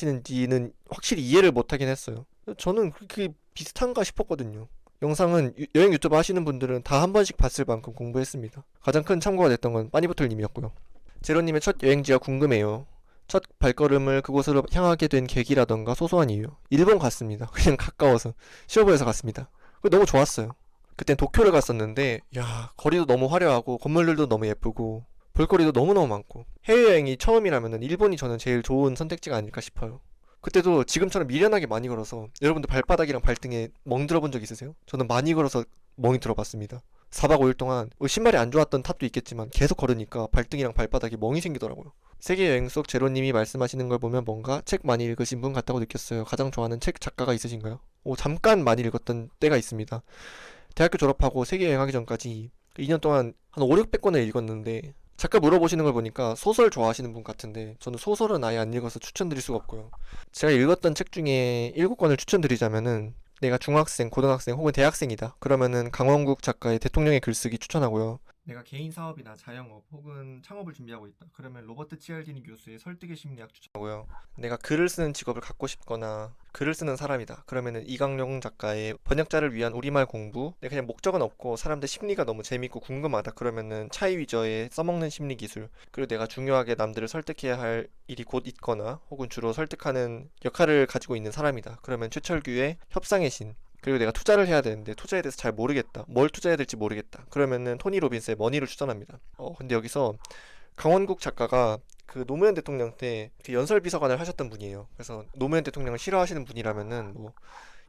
말씀하시는지는 확실히 이해를 못하긴 했어요. 저는 그렇게 비슷한가 싶었거든요. 영상은 여행 유튜버 하시는 분들은 다 한 번씩 봤을 만큼 공부했습니다. 가장 큰 참고가 됐던 건 빠니보틀님이었고요. 제로님의 첫 여행지가 궁금해요. 첫 발걸음을 그곳으로 향하게 된 계기라던가 소소한 이유. 일본 갔습니다. 그냥 가까워서. 시어버에서 갔습니다. 너무 좋았어요. 그땐 도쿄를 갔었는데, 야, 거리도 너무 화려하고, 건물들도 너무 예쁘고, 볼거리도 너무너무 많고, 해외여행이 처음이라면은 일본이 저는 제일 좋은 선택지가 아닐까 싶어요. 그때도 지금처럼 미련하게 많이 걸어서, 여러분들 발바닥이랑 발등에 멍 들어본 적 있으세요? 저는 많이 걸어서 멍이 들어봤습니다. 4박 5일 동안 신발이 안 좋았던 탓도 있겠지만 계속 걸으니까 발등이랑 발바닥에 멍이 생기더라고요. 세계 여행 속 제로님이 말씀하시는 걸 보면 뭔가 책 많이 읽으신 분 같다고 느꼈어요. 가장 좋아하는 책 작가가 있으신가요? 잠깐 많이 읽었던 때가 있습니다. 대학교 졸업하고 세계 여행하기 전까지 2년 동안 한 5, 600권을 읽었는데 작가 물어보시는 걸 보니까 소설 좋아하시는 분 같은데 저는 소설은 아예 안 읽어서 추천드릴 수가 없고요. 제가 읽었던 책 중에 7권을 추천드리자면은 내가 중학생, 고등학생 혹은 대학생이다. 그러면은 강원국 작가의 대통령의 글쓰기 추천하고요. 내가 개인 사업이나 자영업 혹은 창업을 준비하고 있다. 그러면 로버트 치알디니 교수의 설득의 심리학 추천하고요. 내가 글을 쓰는 직업을 갖고 싶거나 글을 쓰는 사람이다. 그러면은 이강용 작가의 번역자를 위한 우리말 공부. 내가 그냥 목적은 없고 사람들 심리가 너무 재밌고 궁금하다. 그러면은 차이 위저의 써먹는 심리 기술. 그리고 내가 중요하게 남들을 설득해야 할 일이 곧 있거나 혹은 주로 설득하는 역할을 가지고 있는 사람이다. 그러면 최철규의 협상의 신. 그리고 내가 투자를 해야 되는데 투자에 대해서 잘 모르겠다. 뭘 투자해야 될지 모르겠다. 그러면은 토니 로빈스의 머니를 추천합니다. 근데 여기서 강원국 작가가 그 노무현 대통령 때 그 연설 비서관을 하셨던 분이에요. 그래서 노무현 대통령을 싫어하시는 분이라면은 뭐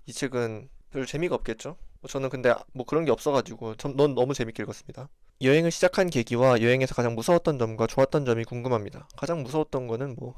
이 책은 별 재미가 없겠죠. 저는 근데 뭐 그런 게 없어가지고 넌 너무 재밌게 읽었습니다. 여행을 시작한 계기와 여행에서 가장 무서웠던 점과 좋았던 점이 궁금합니다. 가장 무서웠던 거는 뭐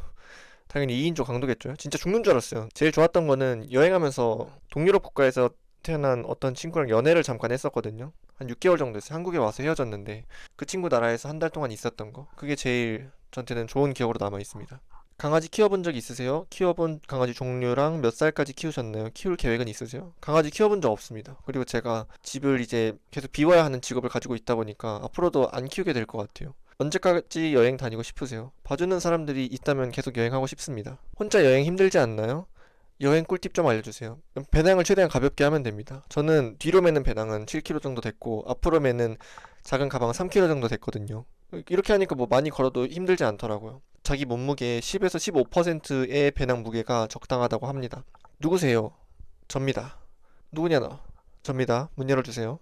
당연히 2인조 강도겠죠. 진짜 죽는 줄 알았어요. 제일 좋았던 거는 여행하면서 동유럽 국가에서 태어난 어떤 친구랑 연애를 잠깐 했었거든요. 한 6개월 정도 했어요. 한국에 와서 헤어졌는데 그 친구 나라에서 한 달 동안 있었던 거. 그게 제일 저한테는 좋은 기억으로 남아 있습니다. 강아지 키워본 적 있으세요? 키워본 강아지 종류랑 몇 살까지 키우셨나요? 키울 계획은 있으세요? 강아지 키워본 적 없습니다. 그리고 제가 집을 이제 계속 비워야 하는 직업을 가지고 있다 보니까 앞으로도 안 키우게 될 것 같아요. 언제까지 여행 다니고 싶으세요? 봐주는 사람들이 있다면 계속 여행하고 싶습니다. 혼자 여행 힘들지 않나요? 여행 꿀팁 좀 알려주세요. 배낭을 최대한 가볍게 하면 됩니다. 저는 뒤로 매는 배낭은 7kg 정도 됐고 앞으로 매는 작은 가방은 3kg 정도 됐거든요. 이렇게 하니까 뭐 많이 걸어도 힘들지 않더라고요. 자기 몸무게 10에서 15%의 배낭 무게가 적당하다고 합니다. 누구세요? 접니다. 누구냐 너? 접니다. 문 열어주세요.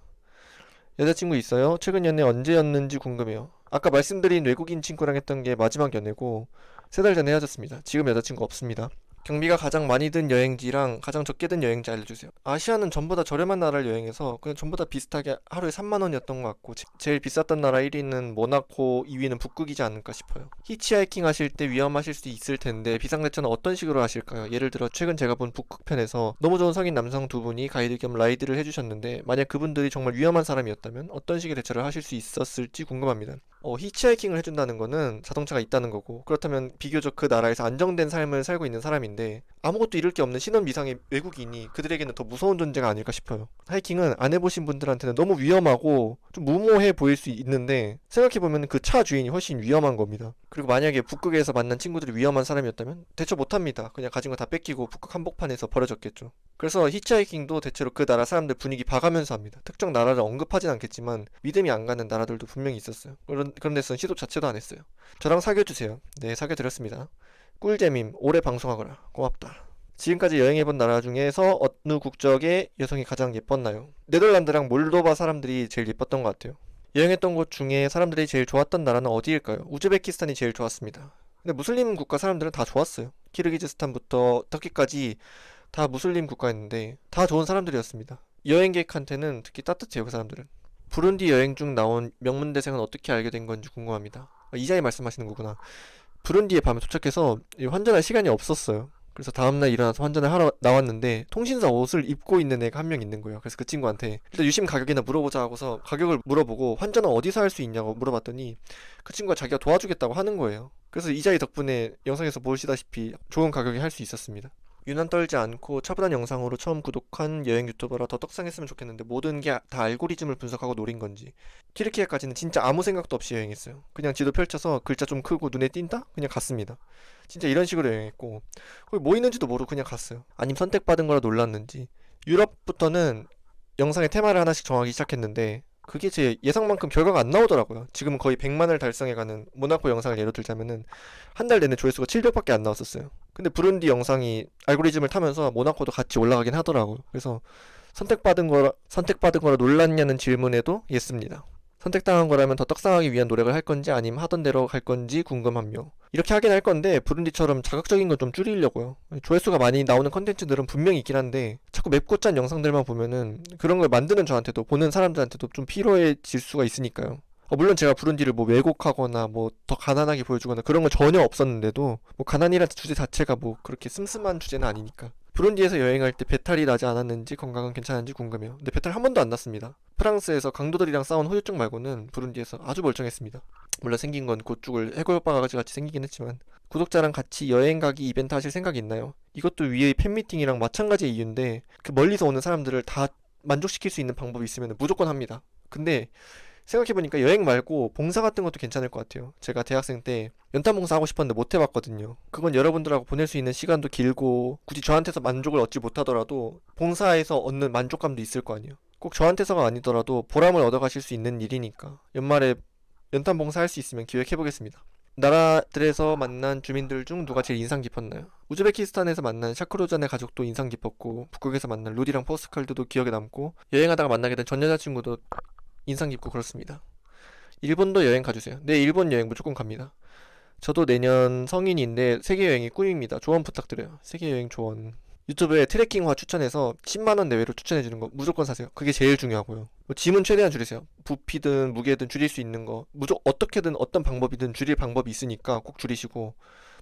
여자친구 있어요? 최근 연애 언제였는지 궁금해요. 아까 말씀드린 외국인 친구랑 했던 게 마지막 연애고 3달 전에 헤어졌습니다. 지금 여자친구 없습니다. 경비가 가장 많이 든 여행지랑 가장 적게 든 여행지 알려주세요. 아시아는 전부 다 저렴한 나라를 여행해서 그냥 전부 다 비슷하게 하루에 3만 원이었던 것 같고 제일 비쌌던 나라 1위는 모나코, 2위는 북극이지 않을까 싶어요. 히치하이킹 하실 때 위험하실 수 있을 텐데 비상대처는 어떤 식으로 하실까요? 예를 들어 최근 제가 본 북극편에서 너무 좋은 성인 남성 두 분이 가이드 겸 라이드를 해주셨는데 만약 그분들이 정말 위험한 사람이었다면 어떤 식의 대처를 하실 수 있었을지 궁금합니다. 히치하이킹을 해준다는 거는 자동차가 있다는 거고, 그렇다면 비교적 그 나라에서 안정된 삶을 살고 있는 사람인데 아무것도 잃을 게 없는 신원 미상의 외국인이 그들에게는 더 무서운 존재가 아닐까 싶어요. 하이킹은 안 해보신 분들한테는 너무 위험하고 좀 무모해 보일 수 있는데, 생각해보면 그 차 주인이 훨씬 위험한 겁니다. 그리고 만약에 북극에서 만난 친구들이 위험한 사람이었다면 대처 못합니다. 그냥 가진 거 다 뺏기고 북극 한복판에서 버려졌겠죠. 그래서 히치하이킹도 대체로 그 나라 사람들 분위기 봐가면서 합니다. 특정 나라를 언급하진 않겠지만 믿음이 안 가는 나라들도 분명히 있었어요. 그런 데서는 시도 자체도 안 했어요. 저랑 사귀어주세요. 네, 사귀어드렸습니다. 꿀잼임, 오래 방송하거라. 고맙다. 지금까지 여행해본 나라 중에서 어느 국적의 여성이 가장 예뻤나요? 네덜란드랑 몰도바 사람들이 제일 예뻤던 것 같아요. 여행했던 곳 중에 사람들이 제일 좋았던 나라는 어디일까요? 우즈베키스탄이 제일 좋았습니다. 근데 무슬림 국가 사람들은 다 좋았어요. 키르기즈스탄부터 터키까지 다 무슬림 국가였는데 다 좋은 사람들이었습니다. 여행객한테는 특히 따뜻해요, 그 사람들은. 부룬디 여행 중 나온 명문대생은 어떻게 알게 된 건지 궁금합니다. 이자에 말씀하시는 거구나. 부룬디에 밤에 도착해서 환전할 시간이 없었어요. 그래서 다음날 일어나서 환전을 하러 나왔는데 통신사 옷을 입고 있는 애가 한 명 있는 거예요. 그래서 그 친구한테 일단 유심 가격이나 물어보자 하고서 가격을 물어보고 환전은 어디서 할 수 있냐고 물어봤더니 그 친구가 자기가 도와주겠다고 하는 거예요. 그래서 이자이 덕분에 영상에서 보시다시피 좋은 가격에 할 수 있었습니다. 유난 떨지 않고 차분한 영상으로 처음 구독한 여행 유튜버라 더 떡상했으면 좋겠는데 모든 게 다 알고리즘을 분석하고 노린 건지. 튀르키예까지는 진짜 아무 생각도 없이 여행했어요. 그냥 지도 펼쳐서 글자 좀 크고 눈에 띈다? 그냥 갔습니다. 진짜 이런 식으로 여행했고 거기 뭐 있는지도 모르고 그냥 갔어요. 아님 선택받은 거라 놀랐는지. 유럽부터는 영상의 테마를 하나씩 정하기 시작했는데 그게 제 예상만큼 결과가 안 나오더라고요. 지금은 거의 100만을 달성해가는 모나코 영상을 예로 들자면은 한 달 내내 조회수가 700밖에 안 나왔었어요. 근데 부룬디 영상이 알고리즘을 타면서 모나코도 같이 올라가긴 하더라고요. 그래서 선택받은 거라 놀랐냐는 질문에도 예습니다. 선택당한 거라면 더 떡상하기 위한 노력을 할 건지 아니면 하던 대로 갈 건지 궁금함요. 이렇게 하긴 할 건데 부룬디처럼 자극적인 건 좀 줄이려고요. 조회수가 많이 나오는 컨텐츠들은 분명히 있긴 한데 자꾸 맵고 짠 영상들만 보면은 그런 걸 만드는 저한테도 보는 사람들한테도 좀 피로해질 수가 있으니까요. 물론 제가 부룬디를 뭐 왜곡하거나 뭐 더 가난하게 보여주거나 그런 건 전혀 없었는데도 뭐 가난이란 주제 자체가 뭐 그렇게 슴슴한 주제는 아니니까. 부룬디에서 여행할 때 배탈이 나지 않았는지 건강은 괜찮은지 궁금해요. 근데 배탈 한 번도 안 났습니다. 프랑스에서 강도들이랑 싸운 후유증 말고는 부룬디에서 아주 멀쩡했습니다. 물론 생긴 건 곧 죽을 해골바가지 같이 생기긴 했지만. 구독자랑 같이 여행 가기 이벤트 하실 생각 있나요? 이것도 위의 팬미팅이랑 마찬가지의 이유인데 그 멀리서 오는 사람들을 다 만족시킬 수 있는 방법이 있으면 무조건 합니다. 근데 생각해보니까 여행 말고 봉사 같은 것도 괜찮을 것 같아요. 제가 대학생 때 연탄 봉사 하고 싶었는데 못 해봤거든요. 그건 여러분들하고 보낼 수 있는 시간도 길고 굳이 저한테서 만족을 얻지 못하더라도 봉사에서 얻는 만족감도 있을 거 아니에요. 꼭 저한테서가 아니더라도 보람을 얻어가실 수 있는 일이니까 연말에 연탄 봉사 할 수 있으면 기획해보겠습니다. 나라들에서 만난 주민들 중 누가 제일 인상 깊었나요? 우즈베키스탄에서 만난 샤크로잔의 가족도 인상 깊었고 북극에서 만난 루디랑 포스칼드도 기억에 남고 여행하다가 만나게 된 전 여자친구도 인상 깊고 그렇습니다. 일본도 여행 가주세요. 네, 일본 여행 무조건 갑니다. 저도 내년 성인인데 세계 여행이 꿈입니다. 조언 부탁드려요. 세계 여행 조언. 유튜브에 트레킹화 추천해서 10만원 내외로 추천해주는 거 무조건 사세요. 그게 제일 중요하고요. 짐은 최대한 줄이세요. 부피든 무게든 줄일 수 있는 거 무조건 어떻게든 어떤 방법이든 줄일 방법이 있으니까 꼭 줄이시고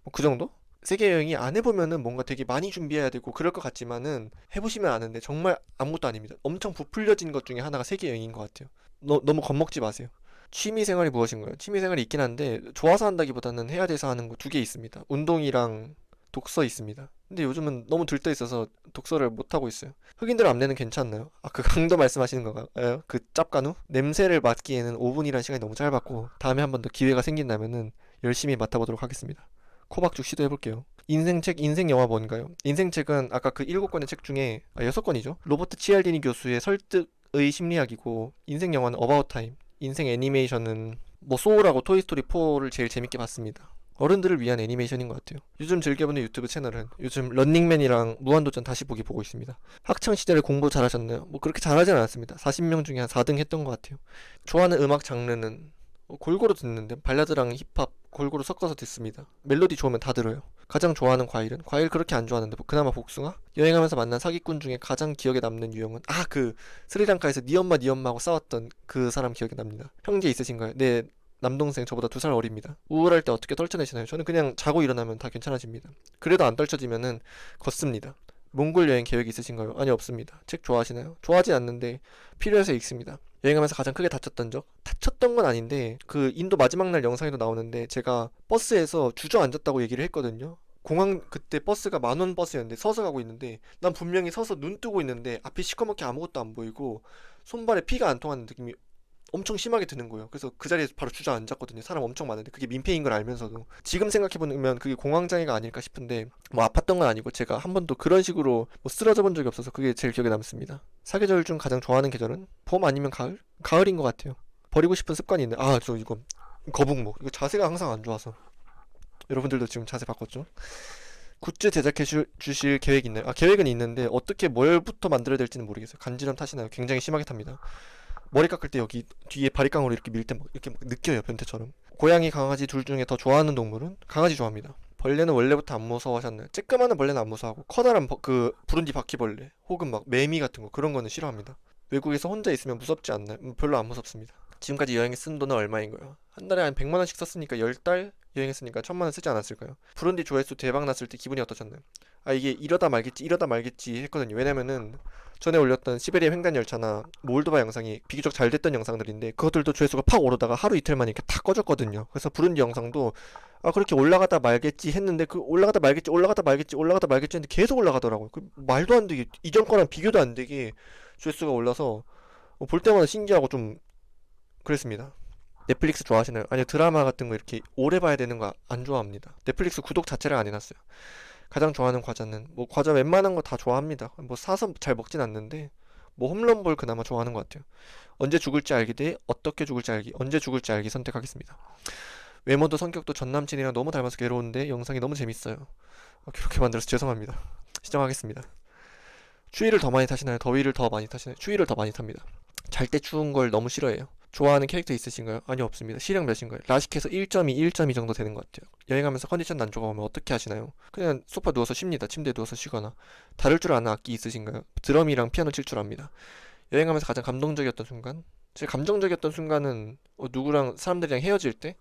뭐 그 정도? 세계 여행이 안 해보면은 뭔가 되게 많이 준비해야 되고 그럴 것 같지만은 해보시면 아는데 정말 아무것도 아닙니다. 엄청 부풀려진 것 중에 하나가 세계 여행인 것 같아요. 너무 겁먹지 마세요. 취미 생활이 무엇인가요? 취미 생활이 있긴 한데 좋아서 한다기보다는 해야 돼서 하는 거 두 개 있습니다. 운동이랑 독서 있습니다. 근데 요즘은 너무 들떠 있어서 독서를 못 하고 있어요. 흑인들 암내는 괜찮나요? 그 강도 말씀하시는 건가요? 그 짭간우? 냄새를 맡기에는 5분이라는 시간이 너무 짧았고 다음에 한 번 더 기회가 생긴다면은 열심히 맡아보도록 하겠습니다. 코박죽 시도해볼게요. 인생책, 인생영화 뭔가요? 인생책은 아까 그 7권의 책 중에 6권이죠. 로버트 치알디니 교수의 설득의 심리학이고 인생영화는 어바웃 타임, 인생 애니메이션은 뭐 소울하고 토이스토리 4를 제일 재밌게 봤습니다. 어른들을 위한 애니메이션인 것 같아요. 요즘 즐겨보는 유튜브 채널은 요즘 런닝맨이랑 무한도전 다시 보기 보고 있습니다. 학창시절에 공부 잘하셨나요? 뭐 그렇게 잘하진 않았습니다. 40명 중에 한 4등 했던 것 같아요. 좋아하는 음악 장르는 골고루 듣는데 발라드랑 힙합 골고루 섞어서 듣습니다. 멜로디 좋으면 다 들어요. 가장 좋아하는 과일은? 과일 그렇게 안 좋아하는데 그나마 복숭아? 여행하면서 만난 사기꾼 중에 가장 기억에 남는 유형은? 그 스리랑카에서 니 엄마 니 엄마하고 싸웠던 그 사람 기억이 납니다. 형제 있으신가요? 네, 남동생 저보다 2살 어립니다. 우울할 때 어떻게 떨쳐내시나요? 저는 그냥 자고 일어나면 다 괜찮아집니다. 그래도 안 떨쳐지면은 걷습니다. 몽골 여행 계획 있으신가요? 아니, 없습니다. 책 좋아하시나요? 좋아하진 않는데 필요해서 읽습니다. 여행하면서 가장 크게 다쳤던 적? 다쳤던 건 아닌데 그 인도 마지막 날 영상에도 나오는데 제가 버스에서 주저앉았다고 얘기를 했거든요. 공항 그때 버스가 10,000원 버스였는데 서서 가고 있는데 난 분명히 서서 눈 뜨고 있는데 앞이 시커멓게 아무것도 안 보이고 손발에 피가 안 통하는 느낌이 엄청 심하게 드는 거예요. 그래서 그 자리에서 바로 주저앉았거든요. 사람 엄청 많은데 그게 민폐인 걸 알면서도 지금 생각해보면 그게 공황장애가 아닐까 싶은데 뭐 아팠던 건 아니고 제가 한 번도 그런 식으로 뭐 쓰러져 본 적이 없어서 그게 제일 기억에 남습니다. 사계절 중 가장 좋아하는 계절은 봄 아니면 가을? 가을인 것 같아요. 버리고 싶은 습관이 있네. 아, 저 이거 거북목. 이거 자세가 항상 안 좋아서 여러분들도 지금 자세 바꿨죠? 굿즈 제작해 주실 계획 있나요? 아, 계획은 있는데 어떻게 뭘부터 만들어야 될지는 모르겠어요. 간지럼 타시나요? 굉장히 심하게 탑니다. 머리 깎을 때 여기 뒤에 바리깡으로 이렇게 밀 때 막 이렇게 막 느껴요, 변태처럼. 고양이, 강아지 둘 중에 더 좋아하는 동물은? 강아지 좋아합니다. 벌레는 원래부터 안 무서워하셨나요? 쬐끄마한 벌레는 안 무서워하고 커다란 그 부룬디 바퀴벌레 혹은 막 매미 같은 거 그런 거는 싫어합니다. 외국에서 혼자 있으면 무섭지 않나요? 별로 안 무섭습니다. 지금까지 여행에 쓴 돈은 얼마인가요? 한 달에 한 100만 원씩 썼으니까 10달 여행했으니까 1,000만 원 쓰지 않았을까요? 부룬디 조회수 대박 났을 때 기분이 어떠셨나요? 아, 이게 이러다 말겠지 했거든요. 왜냐면은 전에 올렸던 시베리아 횡단 열차나 몰도바 영상이 비교적 잘 됐던 영상들인데 그것들도 조회수가 팍 오르다가 하루 이틀 만에 이렇게 다 꺼졌거든요. 그래서 부룬디 영상도 아, 그렇게 올라가다 말겠지 했는데 그 올라가다 말겠지 했는데 계속 올라가더라고요. 그 말도 안 되게 이전 거랑 비교도 안 되게 조회수가 올라서 볼 때마다 신기하고 좀 그랬습니다. 넷플릭스 좋아하시나요? 아니요, 드라마 같은 거 이렇게 오래 봐야 되는 거 안 좋아합니다. 넷플릭스 구독 자체를 안 해놨어요. 가장 좋아하는 과자는 뭐 과자 웬만한 거 다 좋아합니다. 뭐 사서 잘 먹진 않는데 뭐 홈런볼 그나마 좋아하는 것 같아요. 언제 죽을지 알기 대 어떻게 죽을지 알기. 언제 죽을지 알기 선택하겠습니다. 외모도 성격도 전 남친이랑 너무 닮아서 괴로운데 영상이 너무 재밌어요. 그렇게 만들어서 죄송합니다. 시정하겠습니다. 추위를 더 많이 타시나요? 더위를 더 많이 타시나요? 추위를 더 많이 탑니다. 잘 때 추운 걸 너무 싫어해요. 좋아하는 캐릭터 있으신가요? 아니요, 없습니다. 시력 몇인가요? 라식해서 1.2, 1.2 정도 되는 것 같아요. 여행하면서 컨디션 안 좋아오면 어떻게 하시나요? 그냥 소파 누워서 쉽니다. 침대에 누워서 쉬거나. 다룰 줄 아는 악기 있으신가요? 드럼이랑 피아노 칠 줄 압니다. 여행하면서 가장 감동적이었던 순간? 제 감정적이었던 순간은 누구랑 사람들이랑 헤어질 때?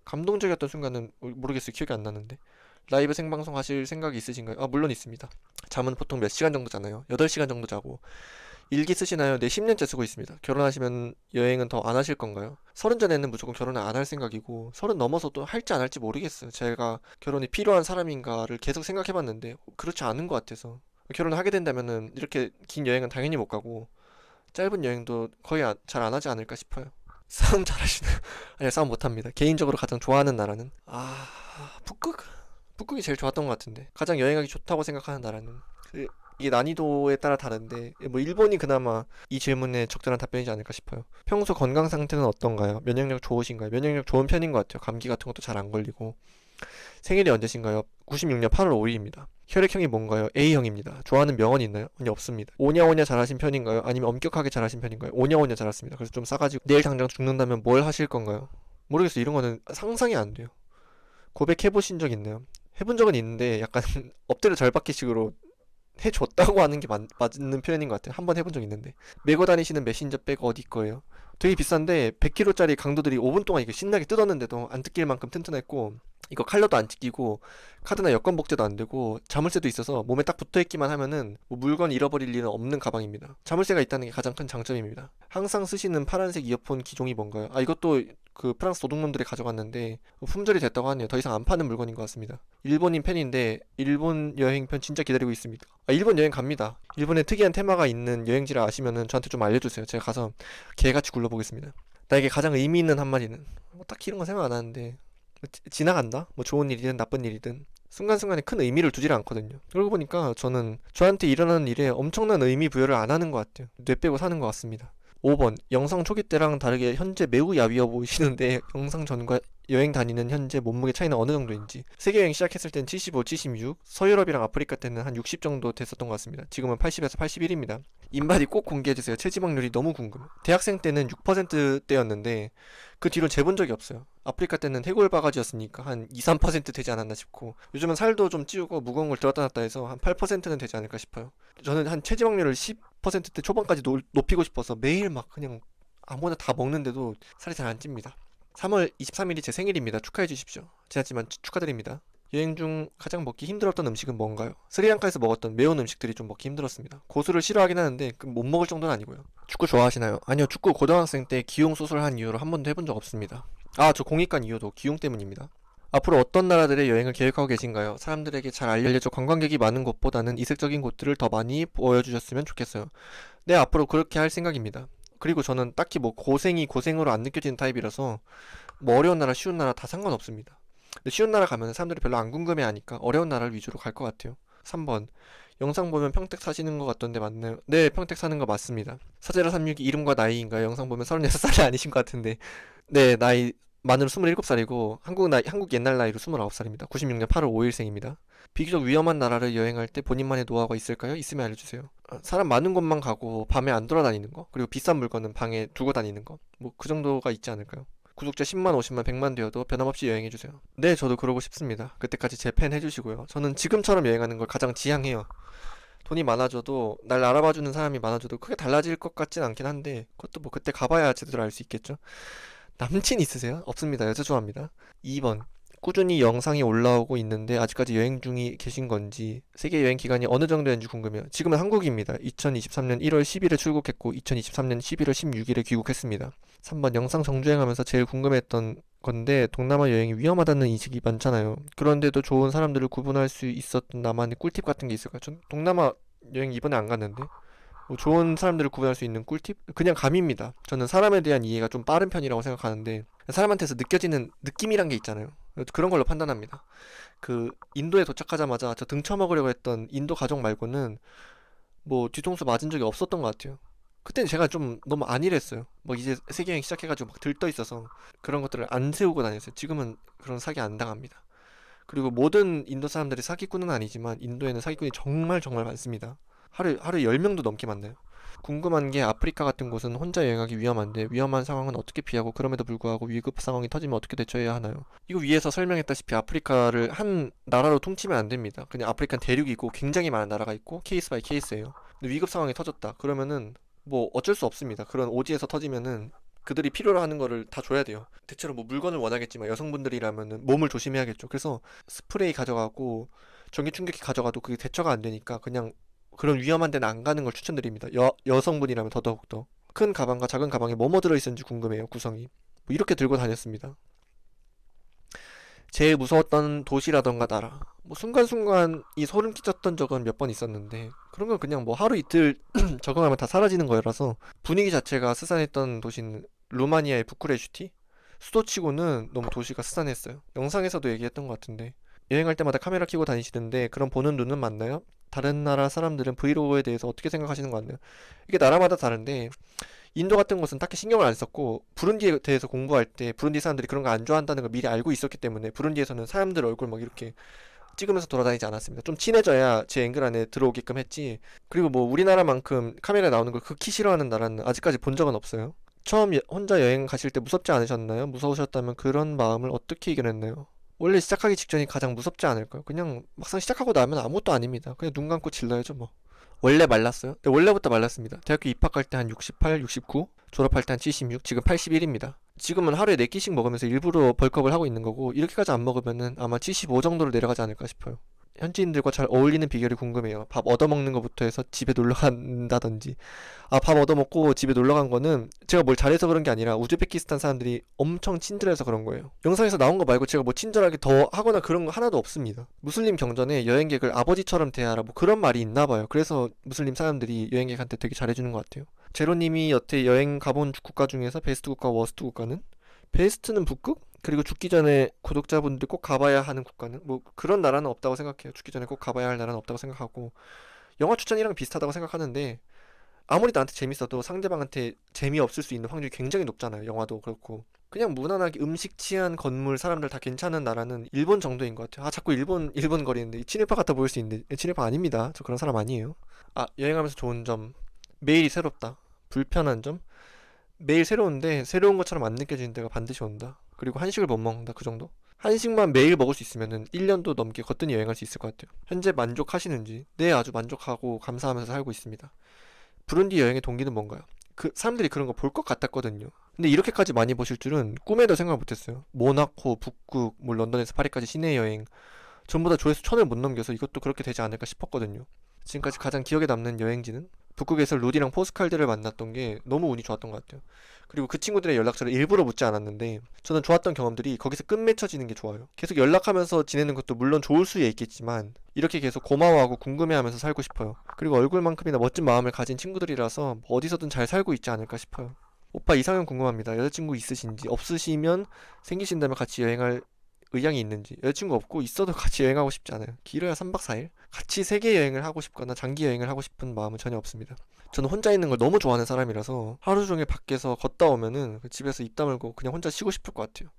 감동적이었던 순간은 모르겠어요. 기억이 안 나는데. 라이브 생방송 하실 생각이 있으신가요? 아, 물론 있습니다. 잠은 보통 몇 시간 정도 자나요? 8시간 정도 자고. 일기 쓰시나요? 네, 10년째 쓰고 있습니다. 결혼하시면 여행은 더 안 하실 건가요? 30 전에는 무조건 결혼을 안 할 생각이고 30 넘어서도 할지 안 할지 모르겠어요. 제가 결혼이 필요한 사람인가를 계속 생각해봤는데 그렇지 않은 것 같아서 결혼을 하게 된다면은 이렇게 긴 여행은 당연히 못 가고 짧은 여행도 거의 잘 안 하지 않을까 싶어요. 싸움 잘하시나요? 아니요, 싸움 못합니다. 개인적으로 가장 좋아하는 나라는 북극? 북극이 제일 좋았던 것 같은데 가장 여행하기 좋다고 생각하는 나라는 이게 난이도에 따라 다른데 뭐 일본이 그나마 이 질문에 적절한 답변이지 않을까 싶어요. 평소 건강 상태는 어떤가요? 면역력 좋으신가요? 면역력 좋은 편인 것 같아요. 감기 같은 것도 잘 안 걸리고. 생일이 언제신가요? 96년 8월 5일입니다. 혈액형이 뭔가요? A형입니다. 좋아하는 명언이 있나요? 아니, 없습니다. 오냐오냐 잘하신 편인가요? 아니면 엄격하게 잘하신 편인가요? 오냐오냐 잘했습니다. 그래서 좀 싸가지고 내일 당장 죽는다면 뭘 하실 건가요? 모르겠어요. 이런 거는 상상이 안 돼요. 고백해보신 적 있나요? 해본 적은 있는데 약간 엎드려 절받기식으로 해줬다고 하는 게 맞는 표현인 것 같아요. 한 번 해본 적 있는데. 메고 다니시는 메신저 백 어디 거예요? 되게 비싼데 100kg짜리 강도들이 5분 동안 이거 신나게 뜯었는데도 안 뜯길 만큼 튼튼했고 이거 칼로도 안 찢기고 카드나 여권 복제도 안 되고 자물쇠도 있어서 몸에 딱 붙어있기만 하면은 뭐 물건 잃어버릴 일은 없는 가방입니다. 자물쇠가 있다는 게 가장 큰 장점입니다. 항상 쓰시는 파란색 이어폰 기종이 뭔가요? 아, 이것도 그 프랑스 도둑놈들이 가져갔는데 품절이 됐다고 하네요. 더 이상 안 파는 물건인 것 같습니다. 일본인 팬인데 일본 여행편 진짜 기다리고 있습니다. 아, 일본 여행 갑니다. 일본에 특이한 테마가 있는 여행지를 아시면은 저한테 좀 알려주세요. 제가 가서 개같이 굴러보겠습니다. 나에게 가장 의미 있는 한마디는 뭐 딱히 이런 건 생각 안 하는데 지나간다? 뭐 좋은 일이든 나쁜 일이든 순간순간에 큰 의미를 두질 않거든요. 그러고 보니까 저는 저한테 일어나는 일에 엄청난 의미 부여를 안 하는 것 같아요. 뇌 빼고 사는 것 같습니다. 5번 영상 초기 때랑 다르게 현재 매우 야위어 보이시는데 영상 전과 여행 다니는 현재 몸무게 차이는 어느 정도인지. 세계 여행 시작했을 땐 75, 76, 서유럽이랑 아프리카 때는 한 60 정도 됐었던 것 같습니다. 지금은 80에서 81입니다. 인바디 꼭 공개해주세요. 체지방률이 너무 궁금해. 대학생 때는 6%대였는데 그 뒤로 재본 적이 없어요. 아프리카 때는 해골 바가지였으니까 한 2, 3% 되지 않았나 싶고 요즘은 살도 좀 찌우고 무거운 걸 들었다 놨다 해서 한 8%는 되지 않을까 싶어요. 저는 한 체지방률을 10%대 초반까지 높이고 싶어서 매일 막 그냥 아무거나 다 먹는데도 살이 잘 안 찝니다. 3월 23일이 제 생일입니다. 축하해 주십시오. 지났지만 축하드립니다. 여행 중 가장 먹기 힘들었던 음식은 뭔가요? 스리랑카에서 먹었던 매운 음식들이 좀 먹기 힘들었습니다. 고수를 싫어하긴 하는데 못 먹을 정도는 아니고요. 축구 좋아하시나요? 아니요, 축구 고등학생 때 기용 소설한 이후로 한 번도 해본 적 없습니다. 아, 저 공익관 이유도 기용 때문입니다. 앞으로 어떤 나라들의 여행을 계획하고 계신가요? 사람들에게 잘 알려져 관광객이 많은 곳보다는 이색적인 곳들을 더 많이 보여주셨으면 좋겠어요. 네, 앞으로 그렇게 할 생각입니다. 그리고 저는 딱히 뭐 고생이 고생으로 안 느껴지는 타입이라서 뭐 어려운 나라, 쉬운 나라 다 상관없습니다. 근데 쉬운 나라 가면 사람들이 별로 안 궁금해하니까 어려운 나라를 위주로 갈 것 같아요. 3번. 영상 보면 평택 사시는 것 같던데 맞나요? 네, 평택 사는 거 맞습니다. 사제라 362 이름과 나이인가요? 영상 보면 36살이 아니신 것 같은데. 네, 나이 만으로 27살이고 한국 옛날 나이로 29살입니다. 96년 8월 5일생입니다. 비교적 위험한 나라를 여행할 때 본인만의 노하우가 있을까요? 있으면 알려주세요. 사람 많은 곳만 가고 밤에 안 돌아다니는 거, 그리고 비싼 물건은 방에 두고 다니는 거, 뭐 그 정도가 있지 않을까요? 구독자 10만, 50만, 100만 되어도 변함없이 여행해주세요. 네, 저도 그러고 싶습니다. 그때까지 제 팬 해주시고요. 저는 지금처럼 여행하는 걸 가장 지향해요. 돈이 많아져도 날 알아봐주는 사람이 많아져도 크게 달라질 것 같진 않긴 한데 그것도 뭐 그때 가봐야 제대로 알 수 있겠죠. 남친 있으세요? 없습니다. 여자 좋아합니다. 2번. 꾸준히 영상이 올라오고 있는데 아직까지 여행 중이 계신 건지 세계 여행 기간이 어느 정도였는지 궁금해요. 지금은 한국입니다. 2023년 1월 10일에 출국했고 2023년 11월 16일에 귀국했습니다. 3번. 영상 정주행하면서 제일 궁금했던 건데 동남아 여행이 위험하다는 인식이 많잖아요. 그런데도 좋은 사람들을 구분할 수 있었던 나만의 꿀팁 같은 게 있을까요? 전 동남아 여행 이번에 안 갔는데 뭐 좋은 사람들을 구분할 수 있는 꿀팁? 그냥 감입니다. 저는 사람에 대한 이해가 좀 빠른 편이라고 생각하는데 사람한테서 느껴지는 느낌이란 게 있잖아요. 그런 걸로 판단합니다. 그 인도에 도착하자마자 저 등쳐먹으려고 했던 인도 가족 말고는 뭐 뒤통수 맞은 적이 없었던 것 같아요. 그때는 제가 좀 너무 안일했어요. 뭐 이제 세계여행 시작해가지고 막 들떠 있어서 그런 것들을 안 세우고 다녔어요. 지금은 그런 사기 안 당합니다. 그리고 모든 인도 사람들이 사기꾼은 아니지만 인도에는 사기꾼이 정말 정말 많습니다. 하루에 10명도 넘게 만나요. 궁금한 게 아프리카 같은 곳은 혼자 여행하기 위험한데 위험한 상황은 어떻게 피하고 그럼에도 불구하고 위급 상황이 터지면 어떻게 대처해야 하나요? 이거 위에서 설명했다시피 아프리카를 한 나라로 퉁치면 안 됩니다. 그냥 아프리카는 대륙이 있고 굉장히 많은 나라가 있고 케이스 바이 케이스예요. 근데 위급 상황이 터졌다. 그러면은 뭐 어쩔 수 없습니다. 그런 오지에서 터지면은 그들이 필요로 하는 거를 다 줘야 돼요. 대체로 뭐 물건을 원하겠지만 여성분들이라면은 몸을 조심해야겠죠. 그래서 스프레이 가져가고 전기 충격기 가져가도 그게 대처가 안 되니까 그냥 그런 위험한 데는 안 가는 걸 추천드립니다. 여성분이라면 더더욱더. 큰 가방과 작은 가방에 뭐뭐 들어있었는지 궁금해요, 구성이. 뭐 이렇게 들고 다녔습니다. 제일 무서웠던 도시라던가 나라. 뭐 순간순간 이 소름 끼쳤던 적은 몇 번 있었는데 그런 건 그냥 뭐 하루 이틀 적응하면 다 사라지는 거라서 분위기 자체가 스산했던 도시는 루마니아의 부쿠레슈티? 수도치고는 너무 도시가 스산했어요. 영상에서도 얘기했던 것 같은데 여행할 때마다 카메라 켜고 다니시던데 그런 보는 눈은 맞나요? 다른 나라 사람들은 브이로그에 대해서 어떻게 생각하시는 것 같나요? 이게 나라마다 다른데 인도 같은 곳은 딱히 신경을 안 썼고 부룬디에 대해서 공부할 때 부룬디 사람들이 그런 거 안 좋아한다는 걸 미리 알고 있었기 때문에 부룬디에서는 사람들 얼굴 막 이렇게 찍으면서 돌아다니지 않았습니다. 좀 친해져야 제 앵글 안에 들어오게끔 했지. 그리고 뭐 우리나라만큼 카메라에 나오는 걸 극히 싫어하는 나라는 아직까지 본 적은 없어요. 처음 혼자 여행 가실 때 무섭지 않으셨나요? 무서우셨다면 그런 마음을 어떻게 이겨냈나요? 원래 시작하기 직전이 가장 무섭지 않을까요? 그냥 막상 시작하고 나면 아무것도 아닙니다. 그냥 눈 감고 질러야죠 뭐. 원래 말랐어요? 네, 원래부터 말랐습니다. 대학교 입학할 때 한 68, 69, 졸업할 때 한 76, 지금 81입니다. 지금은 하루에 4끼씩 먹으면서 일부러 벌크업을 하고 있는 거고 이렇게까지 안 먹으면은 아마 75 정도로 내려가지 않을까 싶어요. 현지인들과 잘 어울리는 비결이 궁금해요. 밥 얻어먹는 것부터 해서 집에 놀러 간다든지. 아, 밥 얻어먹고 집에 놀러 간 거는 제가 뭘 잘해서 그런 게 아니라 우즈베키스탄 사람들이 엄청 친절해서 그런 거예요. 영상에서 나온 거 말고 제가 뭐 친절하게 더 하거나 그런 거 하나도 없습니다. 무슬림 경전에 여행객을 아버지처럼 대하라 뭐 그런 말이 있나 봐요. 그래서 무슬림 사람들이 여행객한테 되게 잘해주는 것 같아요. 제로님이 여태 여행 가본 국가 중에서 베스트 국가, 워스트 국가는? 베스트는 북극? 그리고 죽기 전에 구독자분들 꼭 가봐야 하는 국가는? 뭐 그런 나라는 없다고 생각해요. 죽기 전에 꼭 가봐야 할 나라는 없다고 생각하고 영화 추천이랑 비슷하다고 생각하는데 아무리 나한테 재밌어도 상대방한테 재미없을 수 있는 확률이 굉장히 높잖아요. 영화도 그렇고 그냥 무난하게 음식, 치안, 건물, 사람들 다 괜찮은 나라는 일본 정도인 것 같아요. 아, 자꾸 일본 거리는데 친일파 같아 보일 수 있는데 친일파 아닙니다. 저 그런 사람 아니에요. 아, 여행하면서 좋은 점 매일이 새롭다. 불편한 점 매일 새로운데 새로운 것처럼 안 느껴지는 데가 반드시 온다. 그리고 한식을 못 먹는다. 그 정도? 한식만 매일 먹을 수 있으면은 1년도 넘게 거뜬히 여행할 수 있을 것 같아요. 현재 만족하시는지? 네, 아주 만족하고 감사하면서 살고 있습니다. 부룬디 여행의 동기는 뭔가요? 그 사람들이 그런 거 볼 것 같았거든요. 근데 이렇게까지 많이 보실 줄은 꿈에도 생각 못했어요. 모나코, 북극, 뭐 런던에서 파리까지 시내 여행. 전부 다 조회수 1000을 못 넘겨서 이것도 그렇게 되지 않을까 싶었거든요. 지금까지 가장 기억에 남는 여행지는 북극에서 루디랑 포스칼드를 만났던 게 너무 운이 좋았던 것 같아요. 그리고 그 친구들의 연락처를 일부러 묻지 않았는데 저는 좋았던 경험들이 거기서 끝맺혀지는 게 좋아요. 계속 연락하면서 지내는 것도 물론 좋을 수야 있겠지만 이렇게 계속 고마워하고 궁금해하면서 살고 싶어요. 그리고 얼굴만큼이나 멋진 마음을 가진 친구들이라서 뭐 어디서든 잘 살고 있지 않을까 싶어요. 오빠 이상형 궁금합니다. 여자친구 있으신지, 없으시면 생기신다면 같이 여행할 의향이 있는지. 여자친구 없고 있어도 같이 여행하고 싶지 않아요. 길어야 3박 4일? 같이 세계 여행을 하고 싶거나 장기 여행을 하고 싶은 마음은 전혀 없습니다. 저는 혼자 있는 걸 너무 좋아하는 사람이라서 하루 종일 밖에서 걷다 오면은 집에서 입 다물고 그냥 혼자 쉬고 싶을 것 같아요.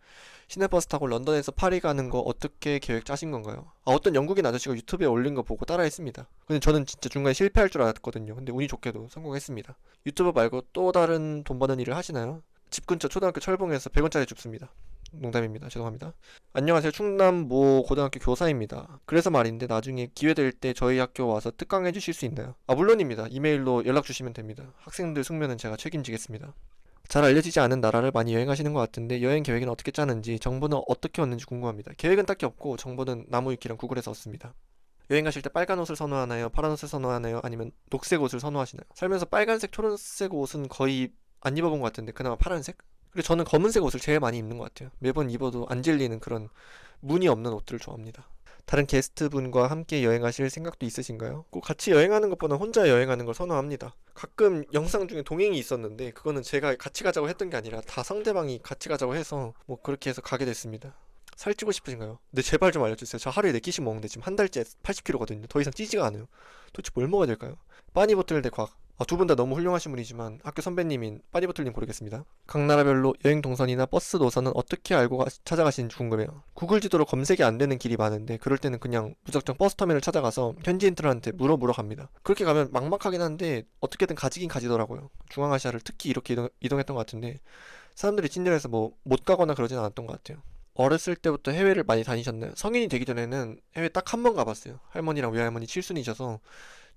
시내버스 타고 런던에서 파리 가는 거 어떻게 계획 짜신 건가요? 어떤 영국인 아저씨가 유튜브에 올린 거 보고 따라했습니다. 근데 저는 진짜 중간에 실패할 줄 알았거든요. 근데 운이 좋게도 성공했습니다. 유튜브 말고 또 다른 돈 버는 일을 하시나요? 집 근처 초등학교 철봉에서 100원짜리 줍습니다. 농담입니다. 죄송합니다. 안녕하세요. 충남 모 고등학교 교사입니다. 그래서 말인데 나중에 기회 될 때 저희 학교 와서 특강해 주실 수 있나요? 물론입니다. 이메일로 연락 주시면 됩니다. 학생들 숙면은 제가 책임지겠습니다. 잘 알려지지 않은 나라를 많이 여행하시는 것 같은데 여행 계획은 어떻게 짜는지, 정보는 어떻게 얻는지 궁금합니다. 계획은 딱히 없고 정보는 나무위키랑 구글에서 얻습니다. 여행 가실 때 빨간 옷을 선호하나요? 파란 옷을 선호하나요? 아니면 녹색 옷을 선호하시나요? 살면서 빨간색, 초록색 옷은 거의 안 입어본 것 같은데 그나마 파란색? 그리고 저는 검은색 옷을 제일 많이 입는 것 같아요. 매번 입어도 안 질리는 그런 무늬 없는 옷들을 좋아합니다. 다른 게스트분과 함께 여행하실 생각도 있으신가요? 꼭 같이 여행하는 것보다 혼자 여행하는 걸 선호합니다. 가끔 영상 중에 동행이 있었는데 그거는 제가 같이 가자고 했던 게 아니라 다 상대방이 같이 가자고 해서 뭐 그렇게 해서 가게 됐습니다. 살찌고 싶으신가요? 근데 제발 좀 알려주세요. 저 하루에 4끼씩 먹는데 지금 한 달째 80kg거든요. 더 이상 찌지가 않아요. 도대체 뭘 먹어야 될까요? 빠니보틀 대 곽. 두 분 다 너무 훌륭하신 분이지만 학교 선배님인 빠니보틀님 고르겠습니다. 각 나라별로 여행 동선이나 버스 노선은 어떻게 알고 찾아가시는지 궁금해요. 구글 지도로 검색이 안 되는 길이 많은데 그럴 때는 그냥 무작정 버스 터미널 찾아가서 현지인들한테 물어 갑니다. 그렇게 가면 막막하긴 한데 어떻게든 가지긴 가지더라고요. 중앙아시아를 특히 이렇게 이동했던 것 같은데 사람들이 친절해서 뭐 못 가거나 그러진 않았던 것 같아요. 어렸을 때부터 해외를 많이 다니셨나요? 성인이 되기 전에는 해외 딱 한 번 가봤어요. 할머니랑 외할머니 칠순이셔서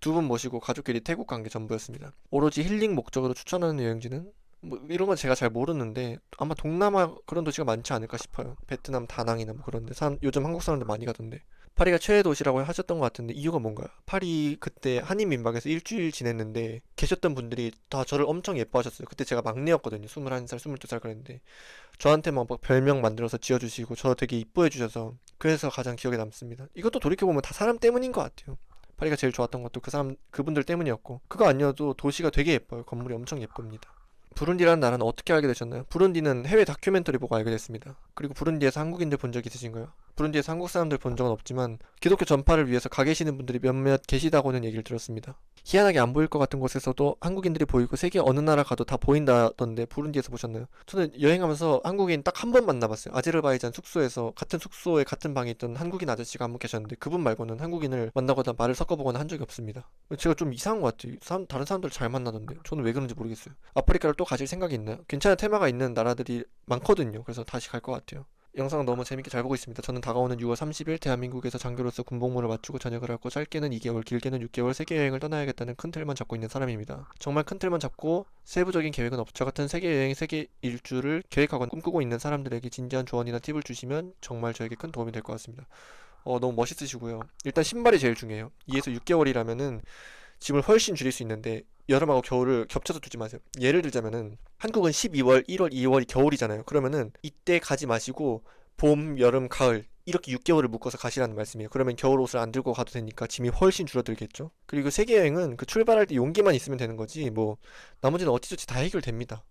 두 분 모시고 가족끼리 태국 간 게 전부였습니다. 오로지 힐링 목적으로 추천하는 여행지는? 뭐 이런 건 제가 잘 모르는데 아마 동남아 그런 도시가 많지 않을까 싶어요. 베트남 다낭이나 뭐 그런데 요즘 한국 사람들 많이 가던데. 파리가 최애 도시라고 하셨던 것 같은데 이유가 뭔가요? 파리 그때 한인 민박에서 일주일 지냈는데 계셨던 분들이 다 저를 엄청 예뻐하셨어요. 그때 제가 막내였거든요. 21살, 22살 그랬는데 저한테 막 별명 만들어서 지어주시고 저 되게 이뻐해 주셔서 그래서 가장 기억에 남습니다. 이것도 돌이켜보면 다 사람 때문인 것 같아요. 파리가 제일 좋았던 것도 그분들 때문이었고 그거 아니어도 도시가 되게 예뻐요. 건물이 엄청 예쁩니다. 부룬디라는 나라는 어떻게 알게 되셨나요? 부룬디는 해외 다큐멘터리 보고 알게 됐습니다. 그리고 부룬디에서 한국인들 본 적 있으신가요? 부룬디에서 한국 사람들 본 적은 없지만 기독교 전파를 위해서 가 계시는 분들이 몇몇 계시다고는 얘기를 들었습니다. 희한하게 안 보일 것 같은 곳에서도 한국인들이 보이고 세계 어느 나라 가도 다 보인다던데 부룬디에서 보셨나요? 저는 여행하면서 한국인 딱 한 번 만나봤어요. 아제르바이잔 숙소에서 같은 숙소에 같은 방에 있던 한국인 아저씨가 한 분 계셨는데 그분 말고는 한국인을 만나거나 말을 섞어보거나 한 적이 없습니다. 제가 좀 이상한 것 같아요. 다른 사람들 잘 만나던데 저는 왜 그런지 모르겠어요. 아프리카를 또 가실 생각이 있나요? 괜찮은 테마가 있는 나라들이 많거든요. 그래서 다시 갈 것 같아요. 영상 너무 재밌게 잘 보고 있습니다. 저는 다가오는 6월 30일 대한민국에서 장교로서 군복무를 마치고 전역을 하고 짧게는 2개월, 길게는 6개월 세계 여행을 떠나야겠다는 큰 틀만 잡고 있는 사람입니다. 정말 큰 틀만 잡고 세부적인 계획은 없죠. 저 같은 세계 여행, 세계 일주를 계획하거나 꿈꾸고 있는 사람들에게 진지한 조언이나 팁을 주시면 정말 저에게 큰 도움이 될 것 같습니다. 너무 멋있으시고요. 일단 신발이 제일 중요해요. 2에서 6개월이라면은 짐을 훨씬 줄일 수 있는데 여름하고 겨울을 겹쳐서 두지 마세요. 예를 들자면은 한국은 12월, 1월, 2월이 겨울이잖아요. 그러면은 이때 가지 마시고 봄, 여름, 가을 이렇게 6개월을 묶어서 가시라는 말씀이에요. 그러면 겨울 옷을 안 들고 가도 되니까 짐이 훨씬 줄어들겠죠. 그리고 세계 여행은 그 출발할 때 용기만 있으면 되는 거지 뭐 나머지는 어찌저찌 다 해결됩니다.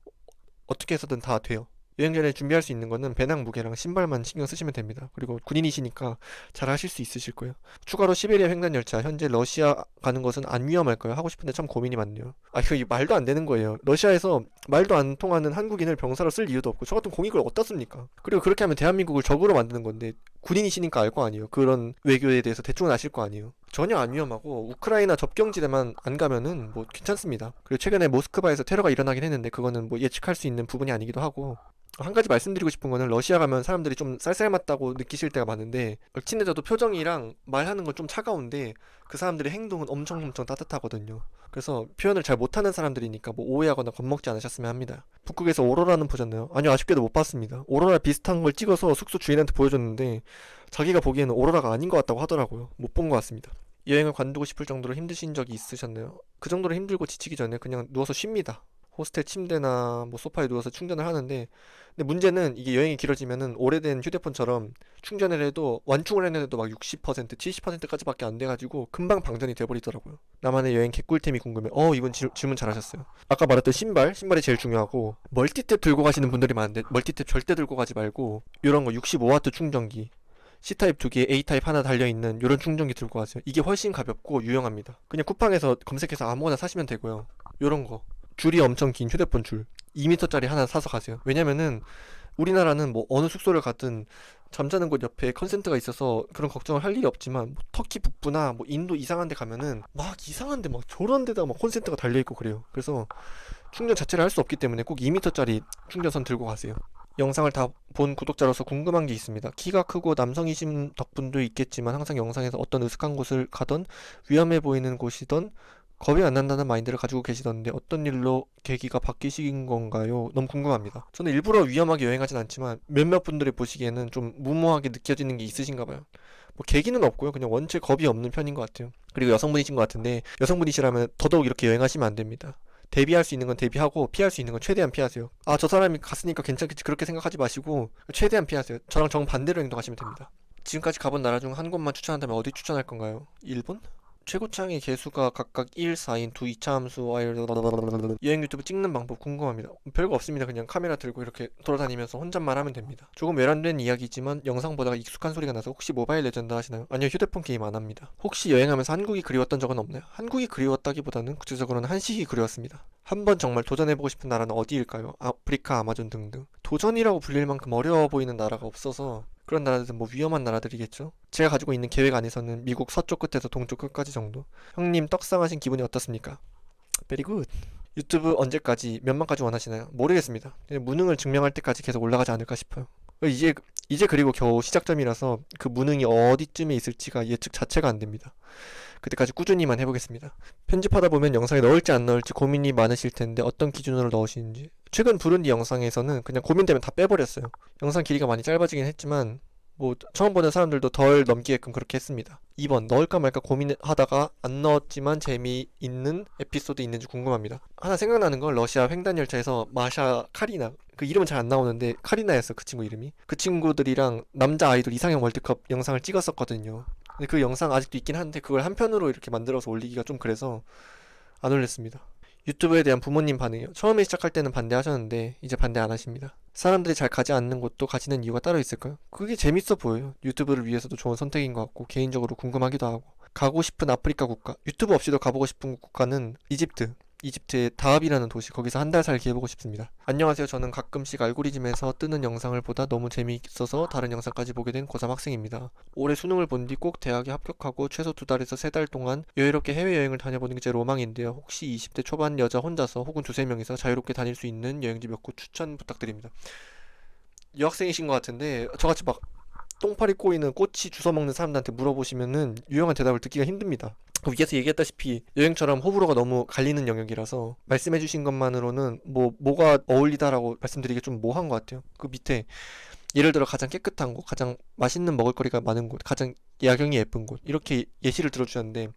어떻게 해서든 다 돼요. 여행 전에 준비할 수 있는 거는 배낭 무게랑 신발만 신경 쓰시면 됩니다. 그리고 군인이시니까 잘 하실 수 있으실 거예요. 추가로 시베리아 횡단 열차, 현재 러시아 가는 것은 안 위험할까요? 하고 싶은데 참 고민이 많네요. 이거 말도 안 되는 거예요. 러시아에서 말도 안 통하는 한국인을 병사로 쓸 이유도 없고 저 같은 공익을 어디다 씁니까? 그리고 그렇게 하면 대한민국을 적으로 만드는 건데 군인이시니까 알 거 아니에요. 그런 외교에 대해서 대충은 아실 거 아니에요. 전혀 안 위험하고 우크라이나 접경지대만 안 가면은 뭐 괜찮습니다. 그리고 최근에 모스크바에서 테러가 일어나긴 했는데 그거는 뭐 예측할 수 있는 부분이 아니기도 하고 한 가지 말씀드리고 싶은 거는 러시아 가면 사람들이 좀 쌀쌀맞다고 느끼실 때가 많은데 친해져도 표정이랑 말하는 건 좀 차가운데 그 사람들의 행동은 엄청 엄청 따뜻하거든요. 그래서 표현을 잘 못하는 사람들이니까 뭐 오해하거나 겁먹지 않으셨으면 합니다. 북극에서 오로라는 보셨나요? 아니요, 아쉽게도 못 봤습니다. 오로라 비슷한 걸 찍어서 숙소 주인한테 보여줬는데 자기가 보기에는 오로라가 아닌 것 같다고 하더라고요. 못 본 것 같습니다. 여행을 관두고 싶을 정도로 힘드신 적이 있으셨나요? 그 정도로 힘들고 지치기 전에 그냥 누워서 쉽니다. 호스텔 침대나 뭐 소파에 누워서 충전을 하는데, 근데 문제는 이게 여행이 길어지면은 오래된 휴대폰처럼 충전을 해도 완충을 했는데도 막 60%, 70%까지밖에 안 돼가지고 금방 방전이 돼버리더라고요. 나만의 여행 개꿀템이 궁금해. 이번 질문 잘하셨어요. 아까 말했던 신발이 제일 중요하고, 멀티탭 들고 가시는 분들이 많은데 멀티탭 절대 들고 가지 말고 이런 거 65W 충전기, C타입 2개, A타입 하나 달려있는 이런 충전기 들고 가세요. 이게 훨씬 가볍고 유용합니다. 그냥 쿠팡에서 검색해서 아무거나 사시면 되고요. 요런 거 줄이 엄청 긴 휴대폰 줄 2m짜리 하나 사서 가세요. 왜냐면은 우리나라는 뭐 어느 숙소를 가든 잠자는 곳 옆에 컨센트가 있어서 그런 걱정을 할 일이 없지만, 뭐 터키 북부나 뭐 인도 이상한 데 가면은 막 이상한데 막 저런 데다 막 콘센트가 달려있고 그래요. 그래서 충전 자체를 할 수 없기 때문에 꼭 2m짜리 충전선 들고 가세요. 영상을 다 본 구독자로서 궁금한 게 있습니다. 키가 크고 남성이신 덕분도 있겠지만 항상 영상에서 어떤 으슥한 곳을 가던 위험해 보이는 곳이던 겁이 안 난다는 마인드를 가지고 계시던데 어떤 일로 계기가 바뀌신 건가요? 너무 궁금합니다. 저는 일부러 위험하게 여행하진 않지만 몇몇 분들이 보시기에는 좀 무모하게 느껴지는 게 있으신가 봐요. 뭐 계기는 없고요. 그냥 원체 겁이 없는 편인 것 같아요. 그리고 여성분이신 것 같은데, 여성분이시라면 더더욱 이렇게 여행하시면 안 됩니다. 대비할 수 있는 건 대비하고 피할 수 있는 건 최대한 피하세요. 저 사람이 갔으니까 괜찮겠지 그렇게 생각하지 마시고 최대한 피하세요. 저랑 정반대로 행동하시면 됩니다. 지금까지 가본 나라 중 한 곳만 추천한다면 어디 추천할 건가요? 일본? 최고창의 개수가 각각 1, 4인 두 2차 함수 여행 유튜브 찍는 방법 궁금합니다. 별거 없습니다. 그냥 카메라 들고 이렇게 돌아다니면서 혼잣말 하면 됩니다. 조금 외람된 이야기지만 영상 보다가 익숙한 소리가 나서 혹시 모바일 레전드 하시나요? 아니요, 휴대폰 게임 안 합니다. 혹시 여행하면서 한국이 그리웠던 적은 없나요? 한국이 그리웠다기보다는 구체적으로는 한식이 그리웠습니다. 한번 정말 도전해보고 싶은 나라는 어디일까요? 아프리카, 아마존 등등. 도전이라고 불릴 만큼 어려워 보이는 나라가 없어서 그런 나라들은 뭐 위험한 나라들이겠죠? 제가 가지고 있는 계획 안에서는 미국 서쪽 끝에서 동쪽 끝까지 정도. 형님 떡상하신 기분이 어떻습니까? Very good. 유튜브 언제까지 몇 만까지 원하시나요? 모르겠습니다. 그냥 무능을 증명할 때까지 계속 올라가지 않을까 싶어요. 이제 그리고 겨우 시작점이라서 그 무능이 어디쯤에 있을지가 예측 자체가 안 됩니다. 그때까지 꾸준히만 해보겠습니다. 편집하다 보면 영상에 넣을지 안 넣을지 고민이 많으실 텐데 어떤 기준으로 넣으시는지. 최근 부른디 영상에서는 그냥 고민되면 다 빼버렸어요. 영상 길이가 많이 짧아지긴 했지만 뭐 처음 보는 사람들도 덜 넘기게끔 그렇게 했습니다. 2번 넣을까 말까 고민하다가 안 넣었지만 재미있는 에피소드 있는지 궁금합니다. 하나 생각나는 건 러시아 횡단열차에서 마샤 카리나, 그 이름은 잘 안 나오는데 카리나였어, 그 친구 이름이. 그 친구들이랑 남자 아이돌 이상형 월드컵 영상을 찍었었거든요. 근데 그 영상 아직도 있긴 한데 그걸 한 편으로 이렇게 만들어서 올리기가 좀 그래서 안 올렸습니다. 유튜브에 대한 부모님 반응이요. 처음에 시작할 때는 반대하셨는데 이제 반대 안 하십니다. 사람들이 잘 가지 않는 곳도 가지는 이유가 따로 있을까요? 그게 재밌어 보여요. 유튜브를 위해서도 좋은 선택인 것 같고 개인적으로 궁금하기도 하고. 가고 싶은 아프리카 국가, 유튜브 없이도 가보고 싶은 국가는 이집트의 다합이라는 도시, 거기서 한 달 살기 해보고 싶습니다. 안녕하세요. 저는 가끔씩 알고리즘에서 뜨는 영상을 보다 너무 재미있어서 다른 영상까지 보게 된 고3 학생입니다. 올해 수능을 본 뒤 꼭 대학에 합격하고 최소 2달에서 3달 동안 여유롭게 해외여행을 다녀보는 게 제 로망인데요. 혹시 20대 초반 여자 혼자서 혹은 두세 명이서 자유롭게 다닐 수 있는 여행지 몇 곳 추천 부탁드립니다. 여학생이신 것 같은데 저같이 막 똥파리 꼬이는 꼬치 주워 먹는 사람들한테 물어보시면은 유용한 대답을 듣기가 힘듭니다. 위에서 얘기했다시피 여행처럼 호불호가 너무 갈리는 영역이라서 말씀해주신 것만으로는 뭐가 어울리다라고 말씀드리기 좀 모호한 것 같아요. 그 밑에 예를 들어 가장 깨끗한 곳, 가장 맛있는 먹을거리가 많은 곳, 가장 야경이 예쁜 곳, 이렇게 예시를 들어주셨는데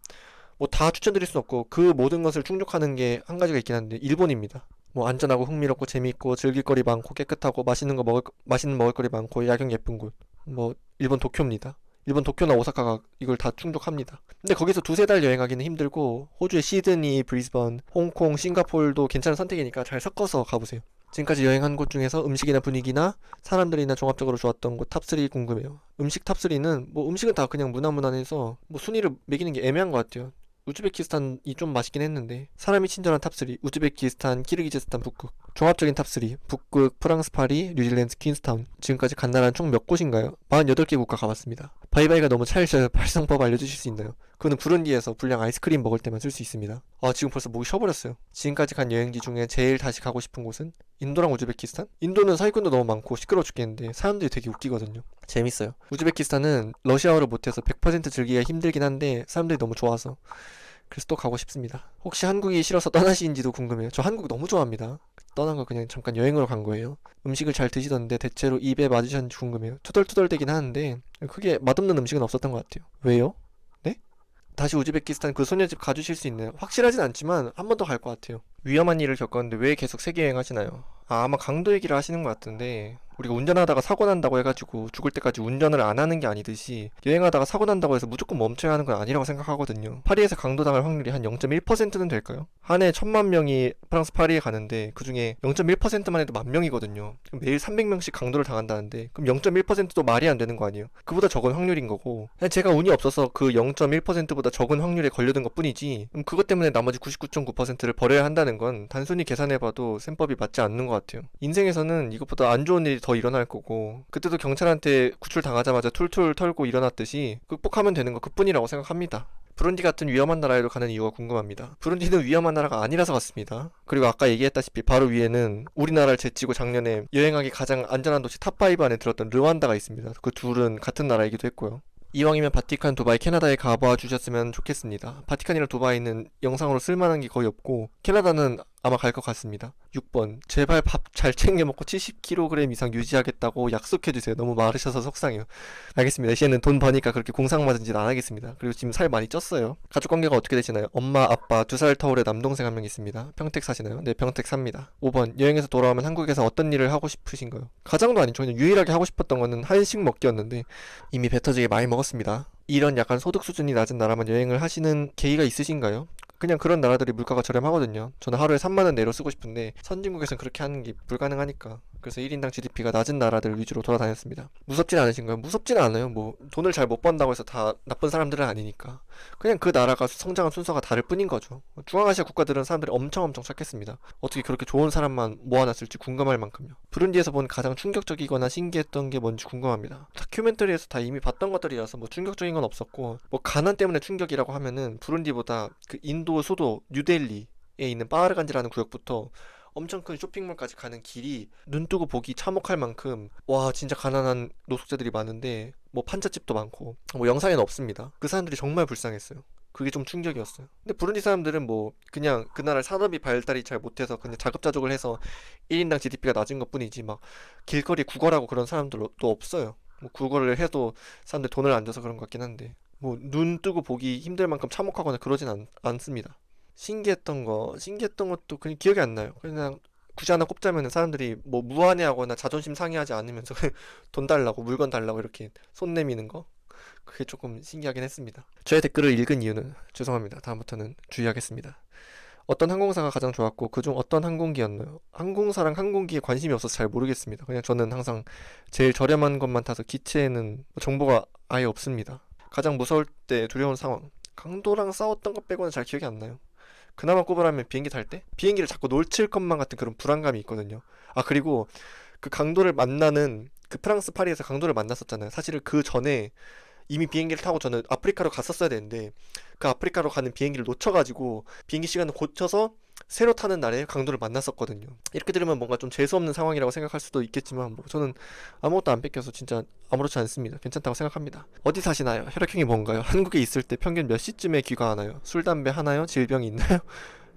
뭐 다 추천드릴 순 없고 그 모든 것을 충족하는 게 한 가지가 있긴 한데 일본입니다. 뭐 안전하고 흥미롭고 재미있고 즐길 거리 많고 깨끗하고 맛있는 먹을거리 많고 야경 예쁜 곳, 뭐 일본 도쿄입니다. 일본 도쿄나 오사카가 이걸 다 충족합니다. 근데 거기서 두세 달 여행하기는 힘들고 호주의 시드니, 브리즈번, 홍콩, 싱가포르도 괜찮은 선택이니까 잘 섞어서 가보세요. 지금까지 여행한 곳 중에서 음식이나 분위기나 사람들이나 종합적으로 좋았던 곳 탑3 궁금해요. 음식 탑3는 뭐 음식은 다 그냥 무난무난해서 뭐 순위를 매기는 게 애매한 것 같아요. 우즈베키스탄이 좀 맛있긴 했는데 사람이 친절한 탑3 우즈베키스탄, 키르기즈스탄, 북극. 종합적인 탑3 북극, 프랑스 파리, 뉴질랜드 퀸스타운. 지금까지 간 나라는 총 몇 곳인가요? 48개 국가 가봤습니다. 바이바이가 너무 차이셔서 발성법 알려주실 수 있나요? 그거는 부룬디에서 불량 아이스크림 먹을 때만 쓸 수 있습니다. 지금 벌써 목이 쉬어버렸어요. 지금까지 간 여행지 중에 제일 다시 가고 싶은 곳은? 인도랑 우즈베키스탄? 인도는 사기꾼도 너무 많고 시끄러워 죽겠는데 사람들이 되게 웃기거든요. 재밌어요. 우즈베키스탄은 러시아어를 못해서 100% 즐기기가 힘들긴 한데 사람들이 너무 좋아서 그래서 또 가고 싶습니다. 혹시 한국이 싫어서 떠나시는지도 궁금해요. 저 한국 너무 좋아합니다. 떠난 거 그냥 잠깐 여행으로 간 거예요. 음식을 잘 드시던데 대체로 입에 맞으셨는지 궁금해요. 투덜투덜대긴 하는데 크게 맛없는 음식은 없었던 것 같아요. 왜요? 네? 다시 우즈베키스탄 그 소녀집 가주실 수 있나요? 확실하진 않지만 한 번 더 갈 것 같아요. 위험한 일을 겪었는데 왜 계속 세계 여행 하시나요? 아마 강도 얘기를 하시는 것 같은데 우리가 운전하다가 사고 난다고 해가지고 죽을 때까지 운전을 안 하는 게 아니듯이 여행하다가 사고 난다고 해서 무조건 멈춰야 하는 건 아니라고 생각하거든요. 파리에서 강도 당할 확률이 한 0.1%는 될까요? 한 해 1000만 명이 프랑스 파리에 가는데 그중에 0.1%만 해도 10,000명이거든요. 그럼 매일 300명씩 강도를 당한다는데 그럼 0.1%도 말이 안 되는 거 아니에요? 그보다 적은 확률인 거고 그냥 제가 운이 없어서 그 0.1%보다 적은 확률에 걸려든 것 뿐이지 그럼 그것 때문에 나머지 99.9%를 버려야 한다는 건 단순히 계산해봐도 셈법이 맞지 않는 것 같아요. 인생에서는 이것보다 안 좋은 일이 더 일어날 거고 그때도 경찰한테 구출 당하자마자 툴툴 털고 일어났듯이 극복하면 되는 거 그뿐이라고 생각합니다. 부룬디 같은 위험한 나라에도 가는 이유가 궁금합니다. 부룬디는 위험한 나라가 아니라서 갔습니다. 그리고 아까 얘기했다시피 바로 위에는 우리나라를 제치고 작년에 여행하기 가장 안전한 도시 탑5 안에 들었던 르완다가 있습니다. 그 둘은 같은 나라이기도 했고요. 이왕이면 바티칸, 두바이, 캐나다에 가봐 주셨으면 좋겠습니다. 바티칸이랑 두바이는 영상으로 쓸만한 게 거의 없고 캐나다는 아마 갈 것 같습니다. 6번 제발 밥 잘 챙겨 먹고 70kg 이상 유지하겠다고 약속해주세요. 너무 마르셔서 속상해요. 알겠습니다. 이제는 돈 버니까 그렇게 공상맞은 짓 안 하겠습니다. 그리고 지금 살 많이 쪘어요. 가족관계가 어떻게 되시나요? 엄마, 아빠, 2살 터울의 남동생 한 명 있습니다. 평택 사시나요? 네, 평택 삽니다. 5번 여행에서 돌아오면 한국에서 어떤 일을 하고 싶으신가요? 가장도 아니죠. 그냥 유일하게 하고 싶었던 거는 한식 먹기였는데 이미 배 터지게 많이 먹었습니다. 이런 약간 소득 수준이 낮은 나라만 여행을 하시는 계기가 있으신가요? 그냥 그런 나라들이 물가가 저렴하거든요. 저는 하루에 3만 원 내로 쓰고 싶은데 선진국에선 그렇게 하는 게 불가능하니까. 그래서 1인당 GDP가 낮은 나라들 위주로 돌아다녔습니다. 무섭진 않으신가요? 무섭진 않아요. 뭐 돈을 잘 못 번다고 해서 다 나쁜 사람들은 아니니까. 그냥 그 나라가 성장한 순서가 다를 뿐인 거죠. 중앙아시아 국가들은 사람들이 엄청 찾겠습니다. 어떻게 그렇게 좋은 사람만 모아놨을지 궁금할 만큼요. 부룬디에서 본 가장 충격적이거나 신기했던 게 뭔지 궁금합니다. 다큐멘터리에서 다 이미 봤던 것들이라서 뭐 충격적인 건 없었고 뭐 가난 때문에 충격이라고 하면은 부룬디보다 그 인도 수도 뉴델리에 있는 파르간지라는 구역부터 엄청 큰 쇼핑몰까지 가는 길이 눈 뜨고 보기 참혹할 만큼 와 진짜 가난한 노숙자들이 많은데 뭐 판잣집도 많고 뭐 영상에는 없습니다. 그 사람들이 정말 불쌍했어요. 그게 좀 충격이었어요. 근데 부룬디 사람들은 뭐 그냥 그 나라 산업이 발달이 잘 못해서 그냥 자급자족을 해서 1인당 GDP가 낮은 것뿐이지 막 길거리 구걸하고 그런 사람들도 없어요. 뭐 구걸을 해도 사람들 돈을 안 줘서 그런 것 같긴 한데 뭐 눈 뜨고 보기 힘들 만큼 참혹하거나 그러진 않습니다. 신기했던 것도 그냥 기억이 안 나요. 그냥 굳이 하나 꼽자면 사람들이 뭐 무안해하거나 자존심 상해하지 않으면서 돈 달라고 물건 달라고 이렇게 손 내미는 거 그게 조금 신기하긴 했습니다. 저의 댓글을 읽은 이유는 죄송합니다. 다음부터는 주의하겠습니다. 어떤 항공사가 가장 좋았고 그중 어떤 항공기였나요? 항공사랑 항공기에 관심이 없어서 잘 모르겠습니다. 그냥 저는 항상 제일 저렴한 것만 타서 기체에는 정보가 아예 없습니다. 가장 무서울 때 두려운 상황 강도랑 싸웠던 것 빼고는 잘 기억이 안 나요. 그나마 꼽으라면 비행기 탈 때? 비행기를 자꾸 놓칠 것만 같은 그런 불안감이 있거든요. 아, 그리고 그 강도를 만나는 그 프랑스 파리에서 강도를 만났었잖아요. 사실은 그 전에 이미 비행기를 타고 저는 아프리카로 갔었어야 되는데 그 아프리카로 가는 비행기를 놓쳐가지고 비행기 시간을 고쳐서 새로 타는 날에 강도를 만났었거든요. 이렇게 들으면 뭔가 좀 재수없는 상황이라고 생각할 수도 있겠지만 뭐 저는 아무것도 안 뺏겨서 진짜 아무렇지 않습니다. 괜찮다고 생각합니다. 어디 사시나요? 혈액형이 뭔가요? 한국에 있을 때 평균 몇 시쯤에 귀가하나요? 술, 담배 하나요? 질병이 있나요?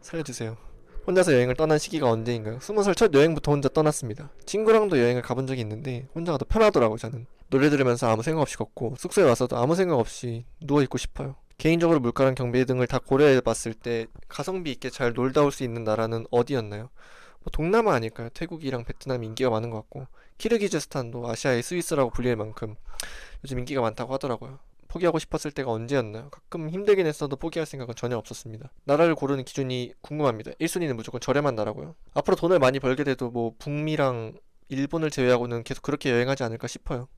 살려주세요. 혼자서 여행을 떠난 시기가 언제인가요? 20살 첫 여행부터 혼자 떠났습니다. 친구랑도 여행을 가본 적이 있는데 혼자가 더 편하더라고요. 저는 노래 들으면서 아무 생각 없이 걷고 숙소에 와서도 아무 생각 없이 누워있고 싶어요. 개인적으로 물가랑 경비 등을 다 고려해봤을 때 가성비 있게 잘 놀다 올 수 있는 나라는 어디였나요? 뭐 동남아 아닐까요? 태국이랑 베트남 인기가 많은 것 같고 키르기즈스탄도 아시아의 스위스라고 불릴 만큼 요즘 인기가 많다고 하더라고요. 포기하고 싶었을 때가 언제였나요? 가끔 힘들긴 했어도 포기할 생각은 전혀 없었습니다. 나라를 고르는 기준이 궁금합니다. 1순위는 무조건 저렴한 나라고요. 앞으로 돈을 많이 벌게 돼도 뭐 북미랑 일본을 제외하고는 계속 그렇게 여행하지 않을까 싶어요.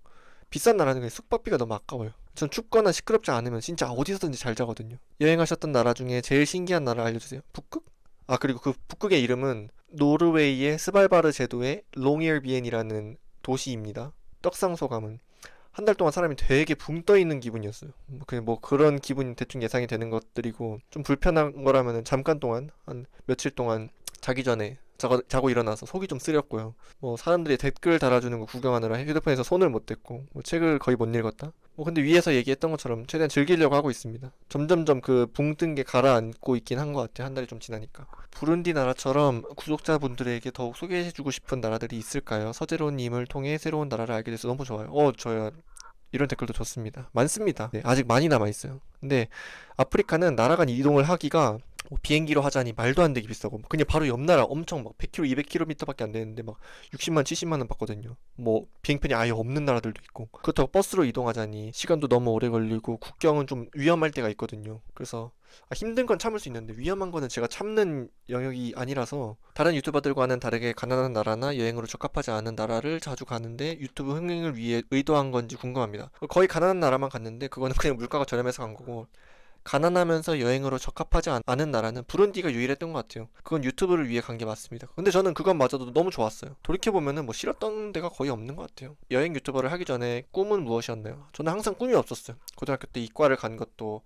비싼 나라는 그냥 숙박비가 너무 아까워요. 전 춥거나 시끄럽지 않으면 진짜 어디서든지 잘 자거든요. 여행하셨던 나라 중에 제일 신기한 나라 알려주세요. 북극? 아 그리고 그 북극의 이름은 노르웨이의 스발바르 제도의 롱이얼비엔이라는 도시입니다. 떡상 소감은 한 달 동안 사람이 되게 붕 떠 있는 기분이었어요. 그냥 뭐 그런 기분이 대충 예상이 되는 것들이고 좀 불편한 거라면은 잠깐 동안 한 며칠 동안 자기 전에 자고 일어나서 속이 좀 쓰렸고요. 뭐 사람들이 댓글 달아주는 거 구경하느라 휴대폰에서 손을 못 댔고 뭐 책을 거의 못 읽었다. 뭐 근데 위에서 얘기했던 것처럼 최대한 즐기려고 하고 있습니다. 점점점 그 붕 뜬 게 가라앉고 있긴 한 것 같아요. 한 달이 좀 지나니까. 부룬디 나라처럼 구독자분들에게 더욱 소개해주고 싶은 나라들이 있을까요? 서재로님을 통해 새로운 나라를 알게 돼서 너무 좋아요. 저요. 이런 댓글도 좋습니다. 많습니다. 네, 아직 많이 남아있어요. 근데 아프리카는 나라 간 이동을 하기가 뭐 비행기로 하자니 말도 안 되게 비싸고 그냥 바로 옆 나라 엄청 막 100km, 200km밖에 안 되는데 막 60만, 70만 원 받거든요. 뭐 비행편이 아예 없는 나라들도 있고 그렇다고 버스로 이동하자니 시간도 너무 오래 걸리고 국경은 좀 위험할 때가 있거든요. 그래서 힘든 건 참을 수 있는데 위험한 거는 제가 참는 영역이 아니라서 다른 유튜버들과는 다르게 가난한 나라나 여행으로 적합하지 않은 나라를 자주 가는데 유튜브 흥행을 위해 의도한 건지 궁금합니다. 거의 가난한 나라만 갔는데 그거는 그냥 물가가 저렴해서 간 거고 가난하면서 여행으로 적합하지 않은 나라는 부룬디가 유일했던 것 같아요. 그건 유튜브를 위해 간 게 맞습니다. 근데 저는 그것마저도 너무 좋았어요. 돌이켜보면은 뭐 싫었던 데가 거의 없는 것 같아요. 여행 유튜버를 하기 전에 꿈은 무엇이었나요? 저는 항상 꿈이 없었어요. 고등학교 때 이과를 간 것도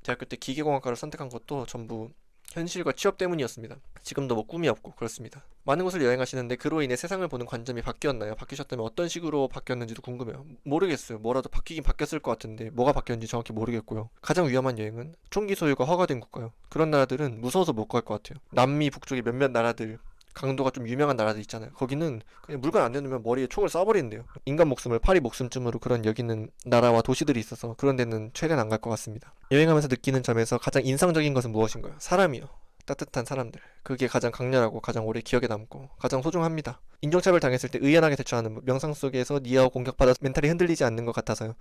대학교 때 기계공학과를 선택한 것도 전부 현실과 취업 때문이었습니다. 지금도 뭐 꿈이 없고 그렇습니다. 많은 곳을 여행하시는데 그로 인해 세상을 보는 관점이 바뀌었나요? 바뀌셨다면 어떤 식으로 바뀌었는지도 궁금해요. 모르겠어요. 뭐라도 바뀌긴 바뀌었을 것 같은데 뭐가 바뀌었는지 정확히 모르겠고요. 가장 위험한 여행은 총기 소유가 허가된 국가요. 그런 나라들은 무서워서 못 갈 것 같아요. 남미 북쪽의 몇몇 나라들 강도가 좀 유명한 나라들 있잖아요. 거기는 그냥 물건 안 내놓으면 머리에 총을 쏴버리는데요. 인간 목숨을 파리 목숨쯤으로 그런 여기는 나라와 도시들이 있어서 그런 데는 최대한 안 갈 것 같습니다. 여행하면서 느끼는 점에서 가장 인상적인 것은 무엇인가요? 사람이요. 따뜻한 사람들. 그게 가장 강렬하고 가장 오래 기억에 남고 가장 소중합니다. 인종차별 당했을 때 의연하게 대처하는 명상 속에서 니아오 공격받아 멘탈이 흔들리지 않는 것 같아서요.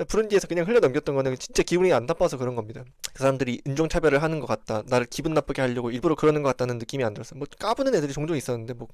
부룬디에서 그냥 흘려 넘겼던 거는 진짜 기분이 안 나빠서 그런 겁니다. 그 사람들이 인종차별을 하는 것 같다. 나를 기분 나쁘게 하려고 일부러 그러는 것 같다는 느낌이 안 들었어요. 뭐 까부는 애들이 종종 있었는데 뭐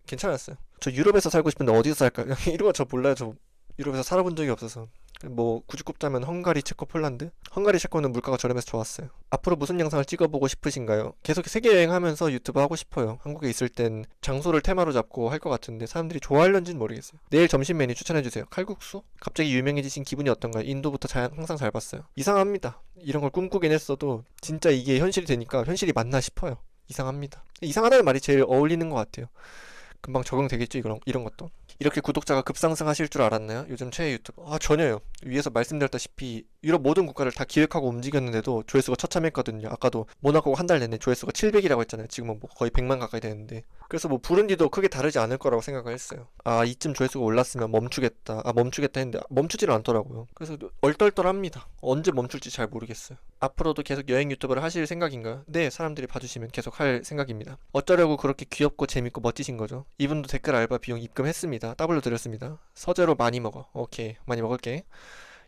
괜찮았어요. 저 유럽에서 살고 싶은데 어디서 살까요? 이런 거 저 몰라요. 저 유럽에서 살아본 적이 없어서. 뭐 굳이 꼽자면 헝가리, 체코, 폴란드? 헝가리, 체코는 물가가 저렴해서 좋았어요. 앞으로 무슨 영상을 찍어보고 싶으신가요? 계속 세계 여행하면서 유튜브 하고 싶어요. 한국에 있을 땐 장소를 테마로 잡고 할 것 같은데 사람들이 좋아하려는지는 모르겠어요. 내일 점심 메뉴 추천해주세요. 칼국수? 갑자기 유명해지신 기분이 어떤가요? 인도부터 항상 잘 봤어요. 이상합니다. 이런 걸 꿈꾸긴 했어도 진짜 이게 현실이 되니까 현실이 맞나 싶어요. 이상합니다. 이상하다는 말이 제일 어울리는 것 같아요. 금방 적응되겠죠, 이런 것도. 이렇게 구독자가 급상승하실 줄 알았나요? 요즘 최애 유튜버. 전혀요. 위에서 말씀드렸다시피 유럽 모든 국가를 다 기획하고 움직였는데도 조회수가 처참했거든요. 아까도 모나코가 한 달 내내 조회수가 700이라고 했잖아요. 지금은 뭐 거의 100만 가까이 되는데. 그래서 뭐 부룬디도 크게 다르지 않을 거라고 생각을 했어요. 이쯤 조회수가 올랐으면 멈추겠다. 멈추겠다 했는데 멈추지를 않더라고요. 그래서 얼떨떨합니다. 언제 멈출지 잘 모르겠어요. 앞으로도 계속 여행 유튜버를 하실 생각인가요? 네, 사람들이 봐주시면 계속 할 생각입니다. 어쩌려고 그렇게 귀엽고 재밌고 멋지신 거죠? 이분도 댓글 알바 비용 입금했습니다. W 드렸습니다. 서재로 많이 먹어. 오케이, 많이 먹을게.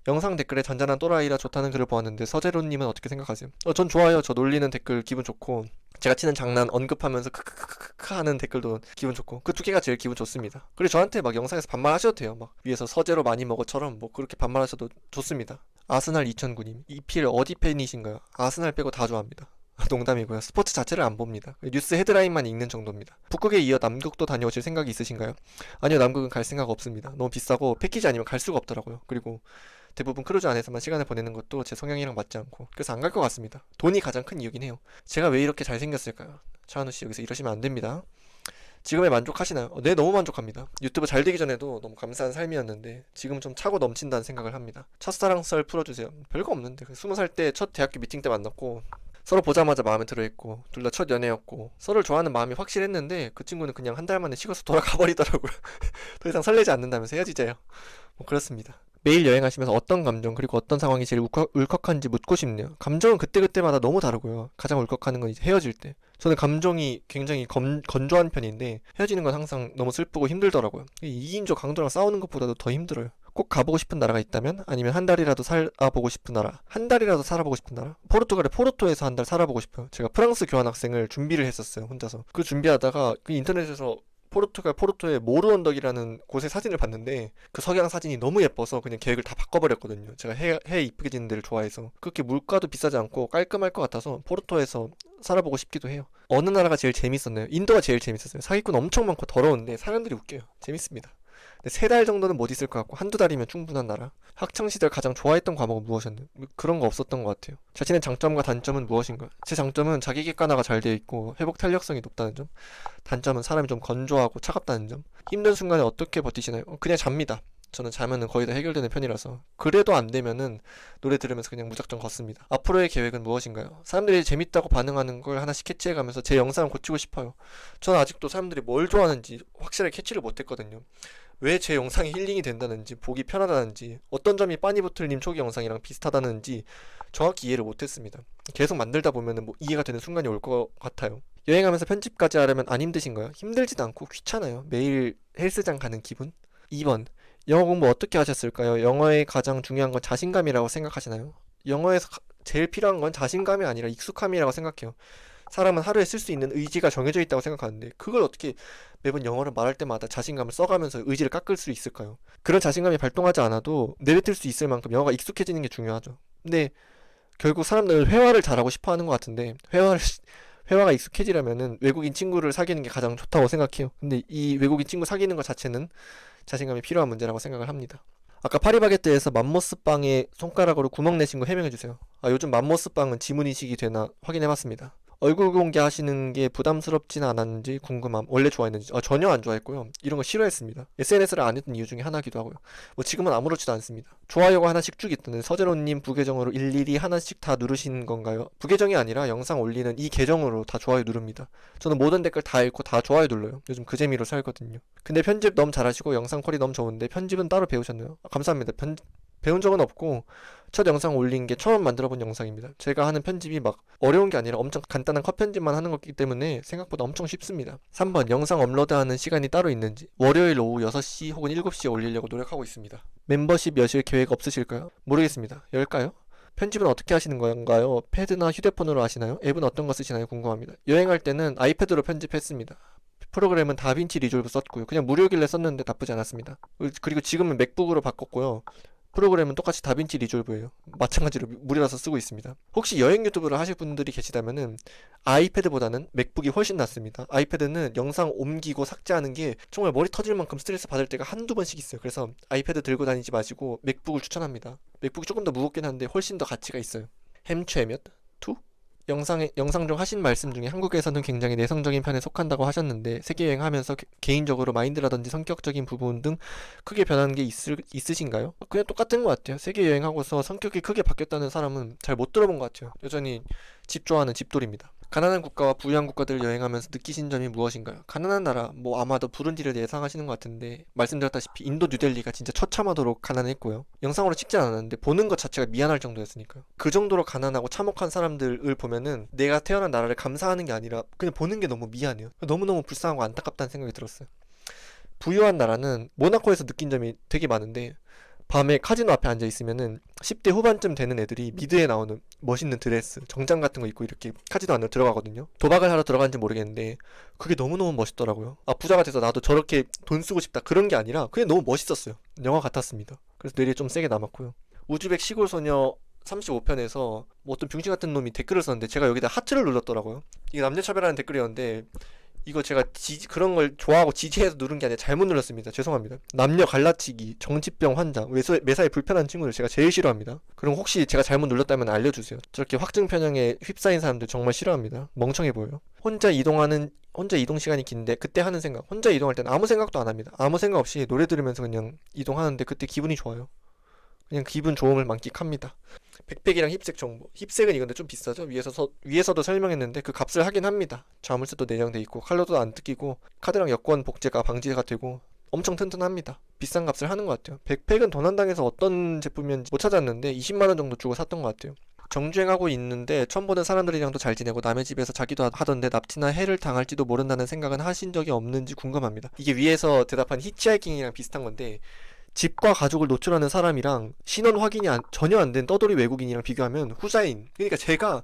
영상 댓글에 잔잔한 또라이라 좋다는 글을 보았는데 서재로님은 어떻게 생각하세요? 전 좋아요. 저 놀리는 댓글 기분 좋고 제가 치는 장난 언급하면서 크크크크크 하는 댓글도 기분 좋고 그 두 개가 제일 기분 좋습니다. 그리고 저한테 막 영상에서 반말하셔도 돼요. 막 위에서 서재로 많이 먹어처럼 뭐 그렇게 반말하셔도 좋습니다. 아스날 2009님 이필 어디 팬이신가요? 아스날 빼고 다 좋아합니다. 농담이고요. 스포츠 자체를 안 봅니다. 뉴스 헤드라인만 읽는 정도입니다. 북극에 이어 남극도 다녀오실 생각이 있으신가요? 아니요, 남극은 갈 생각 없습니다. 너무 비싸고 패키지 아니면 갈 수가 없더라고요. 그리고 대부분 크루즈 안에서만 시간을 보내는 것도 제 성향이랑 맞지 않고 그래서 안 갈 것 같습니다. 돈이 가장 큰 이유긴 해요. 제가 왜 이렇게 잘생겼을까요? 차은우씨 여기서 이러시면 안 됩니다. 지금에 만족하시나요? 네, 너무 만족합니다. 유튜브 잘 되기 전에도 너무 감사한 삶이었는데 지금 좀 차고 넘친다는 생각을 합니다. 첫사랑 썰 풀어주세요. 별거 없는데 20살 때 첫 대학교 미팅 때 만났고 서로 보자마자 마음에 들어있고 둘 다 첫 연애였고 서로를 좋아하는 마음이 확실했는데 그 친구는 그냥 한 달 만에 식어서 돌아가 버리더라고요. 더 이상 설레지 않는다면서 헤어지자요. 뭐 그렇습니다. 매일 여행하시면서 어떤 감정 그리고 어떤 상황이 제일 울컥한지 묻고 싶네요. 감정은 그때그때마다 너무 다르고요. 가장 울컥하는 건 이제 헤어질 때. 저는 감정이 굉장히 건조한 편인데 헤어지는 건 항상 너무 슬프고 힘들더라고요. 2인조 강도랑 싸우는 것보다도 더 힘들어요. 꼭 가보고 싶은 나라가 있다면 아니면 한 달이라도 살아보고 싶은 나라. 한 달이라도 살아보고 싶은 나라? 포르투갈의 포르토에서 한 달 살아보고 싶어요. 제가 프랑스 교환학생을 준비를 했었어요. 혼자서. 그 준비하다가 그 인터넷에서 포르투갈 포르토의 모르 언덕이라는 곳의 사진을 봤는데 그 석양 사진이 너무 예뻐서 그냥 계획을 다 바꿔버렸거든요. 제가 해 이쁘게 지는 데를 좋아해서 그렇게 물가도 비싸지 않고 깔끔할 것 같아서 포르토에서 살아보고 싶기도 해요. 어느 나라가 제일 재밌었나요? 인도가 제일 재밌었어요. 사기꾼 엄청 많고 더러운데 사람들이 웃겨요. 재밌습니다. 근데 3달 정도는 못 있을 것 같고 한두 달이면 충분한 나라. 학창시절 가장 좋아했던 과목은 무엇이었나요? 그런 거 없었던 것 같아요. 자신의 장점과 단점은 무엇인가? 제 장점은 자기 객관화가 잘 되어 있고 회복 탄력성이 높다는 점. 단점은 사람이 좀 건조하고 차갑다는 점. 힘든 순간에 어떻게 버티시나요? 그냥 잡니다. 저는 자면은 거의 다 해결되는 편이라서. 그래도 안 되면은 노래 들으면서 그냥 무작정 걷습니다. 앞으로의 계획은 무엇인가요? 사람들이 재밌다고 반응하는 걸 하나 캐치해가면서 제 영상을 고치고 싶어요. 저는 아직도 사람들이 뭘 좋아하는지 확실하게 캐치를 못했거든요. 왜 제 영상이 힐링이 된다는지, 보기 편하다는지, 어떤 점이 빠니보틀님 초기 영상이랑 비슷하다는지 정확히 이해를 못했습니다. 계속 만들다 보면은 뭐 이해가 되는 순간이 올 것 같아요. 여행하면서 편집까지 하려면 안 힘드신가요? 힘들지도 않고 귀찮아요. 매일 헬스장 가는 기분? 2번. 영어 공부 어떻게 하셨을까요? 영어의 가장 중요한 건 자신감이라고 생각하시나요? 영어에서 제일 필요한 건 자신감이 아니라 익숙함이라고 생각해요. 사람은 하루에 쓸 수 있는 의지가 정해져 있다고 생각하는데 그걸 어떻게 매번 영어를 말할 때마다 자신감을 써가면서 의지를 깎을 수 있을까요? 그런 자신감이 발동하지 않아도 내뱉을 수 있을 만큼 영어가 익숙해지는 게 중요하죠. 근데 결국 사람들은 회화를 잘하고 싶어 하는 것 같은데 회화가 익숙해지려면은 외국인 친구를 사귀는 게 가장 좋다고 생각해요. 근데 이 외국인 친구 사귀는 것 자체는 자신감이 필요한 문제라고 생각을 합니다. 아까 파리바게뜨에서 맘모스 빵에 손가락으로 구멍 내신 거 해명해주세요. 요즘 맘모스 빵은 지문인식이 되나 확인해봤습니다. 얼굴 공개하시는 게 부담스럽진 않았는지 궁금함. 원래 좋아했는지. 전혀 안 좋아했고요. 이런 거 싫어했습니다. SNS를 안 했던 이유 중에 하나기도 하고요. 뭐 지금은 아무렇지도 않습니다. 좋아요가 하나씩 쭉 있던데 서재로님 부계정으로 일일이 하나씩 다 누르신 건가요? 부계정이 아니라 영상 올리는 이 계정으로 다 좋아요 누릅니다. 저는 모든 댓글 다 읽고 다 좋아요 눌러요. 요즘 그 재미로 살거든요. 근데 편집 너무 잘하시고 영상 퀄이 너무 좋은데 편집은 따로 배우셨나요? 감사합니다. 배운 적은 없고 첫 영상 올린 게 처음 만들어본 영상입니다. 제가 하는 편집이 막 어려운 게 아니라 엄청 간단한 컷 편집만 하는 거기 때문에 생각보다 엄청 쉽습니다. 3번 영상 업로드하는 시간이 따로 있는지. 월요일 오후 6시 혹은 7시에 올리려고 노력하고 있습니다. 멤버십 여실 계획 없으실까요? 모르겠습니다. 열까요? 편집은 어떻게 하시는 건가요? 패드나 휴대폰으로 하시나요? 앱은 어떤 거 쓰시나요? 궁금합니다. 여행할 때는 아이패드로 편집했습니다. 프로그램은 다빈치 리졸브 썼고요. 그냥 무료길래 썼는데 나쁘지 않았습니다. 그리고 지금은 맥북으로 바꿨고요. 프로그램은 똑같이 다빈치 리졸브예요. 마찬가지로 무료라서 쓰고 있습니다. 혹시 여행 유튜브를 하실 분들이 계시다면은 아이패드보다는 맥북이 훨씬 낫습니다. 아이패드는 영상 옮기고 삭제하는 게 정말 머리 터질 만큼 스트레스 받을 때가 한두 번씩 있어요. 그래서 아이패드 들고 다니지 마시고 맥북을 추천합니다. 맥북이 조금 더 무겁긴 한데 훨씬 더 가치가 있어요. 햄최 몇? 2? 영상 중 하신 말씀 중에 한국에서는 굉장히 내성적인 편에 속한다고 하셨는데 세계여행하면서 개인적으로 마인드라든지 성격적인 부분 등 크게 변한 게 있으신가요? 그냥 똑같은 것 같아요. 세계여행하고서 성격이 크게 바뀌었다는 사람은 잘 못 들어본 것 같아요. 여전히 집 좋아하는 집돌입니다. 가난한 국가와 부유한 국가들 여행하면서 느끼신 점이 무엇인가요? 가난한 나라, 뭐 아마도 부른디를 예상하시는 것 같은데 말씀드렸다시피 인도 뉴델리가 진짜 처참하도록 가난했고요. 영상으로 찍진 않았는데 보는 것 자체가 미안할 정도였으니까요. 그 정도로 가난하고 참혹한 사람들을 보면은 내가 태어난 나라를 감사하는 게 아니라 그냥 보는 게 너무 미안해요. 너무너무 불쌍하고 안타깝다는 생각이 들었어요. 부유한 나라는 모나코에서 느낀 점이 되게 많은데 밤에 카지노 앞에 앉아 있으면은 10대 후반쯤 되는 애들이 미드에 나오는 멋있는 드레스, 정장 같은 거 입고 이렇게 카지노 안으로 들어가거든요. 도박을 하러 들어간지 모르겠는데 그게 너무너무 멋있더라고요. 부자가 돼서 나도 저렇게 돈 쓰고 싶다 그런 게 아니라 그냥 너무 멋있었어요. 영화 같았습니다. 그래서 뇌리에 좀 세게 남았고요. 우즈벡 시골 소녀 35편에서 뭐 어떤 병신 같은 놈이 댓글을 썼는데 제가 여기다 하트를 눌렀더라고요. 이게 남녀차별하는 댓글이었는데 이거 제가 그런 걸 좋아하고 지지해서 누른 게 아니라 잘못 눌렀습니다. 죄송합니다. 남녀 갈라치기, 정치병 환자, 매사에 불편한 친구들 제가 제일 싫어합니다. 그럼 혹시 제가 잘못 눌렀다면 알려주세요. 저렇게 확증 편향에 휩싸인 사람들 정말 싫어합니다. 멍청해 보여요. 혼자 이동 시간이 긴데 그때 하는 생각. 혼자 이동할 때는 아무 생각도 안 합니다. 아무 생각 없이 노래 들으면서 그냥 이동하는데 그때 기분이 좋아요. 그냥 기분 좋음을 만끽합니다. 백팩이랑 힙색 정보. 힙색은 이건데 좀 비싸죠? 위에서도 설명했는데 그 값을 하긴 합니다. 자물쇠도 내장돼 있고 칼로도 안 뜯기고 카드랑 여권 복제가 방지가 되고 엄청 튼튼합니다. 비싼 값을 하는 것 같아요. 백팩은 도난당해서 어떤 제품이었는지 못 찾았는데 20만원 정도 주고 샀던 것 같아요. 정주행하고 있는데 처음 보는 사람들이랑도 잘 지내고 남의 집에서 자기도 하던데 납치나 해를 당할지도 모른다는 생각은 하신 적이 없는지 궁금합니다. 이게 위에서 대답한 히치하이킹이랑 비슷한 건데 집과 가족을 노출하는 사람이랑 신원 확인이 전혀 안 된 떠돌이 외국인이랑 비교하면 후자인. 그러니까 제가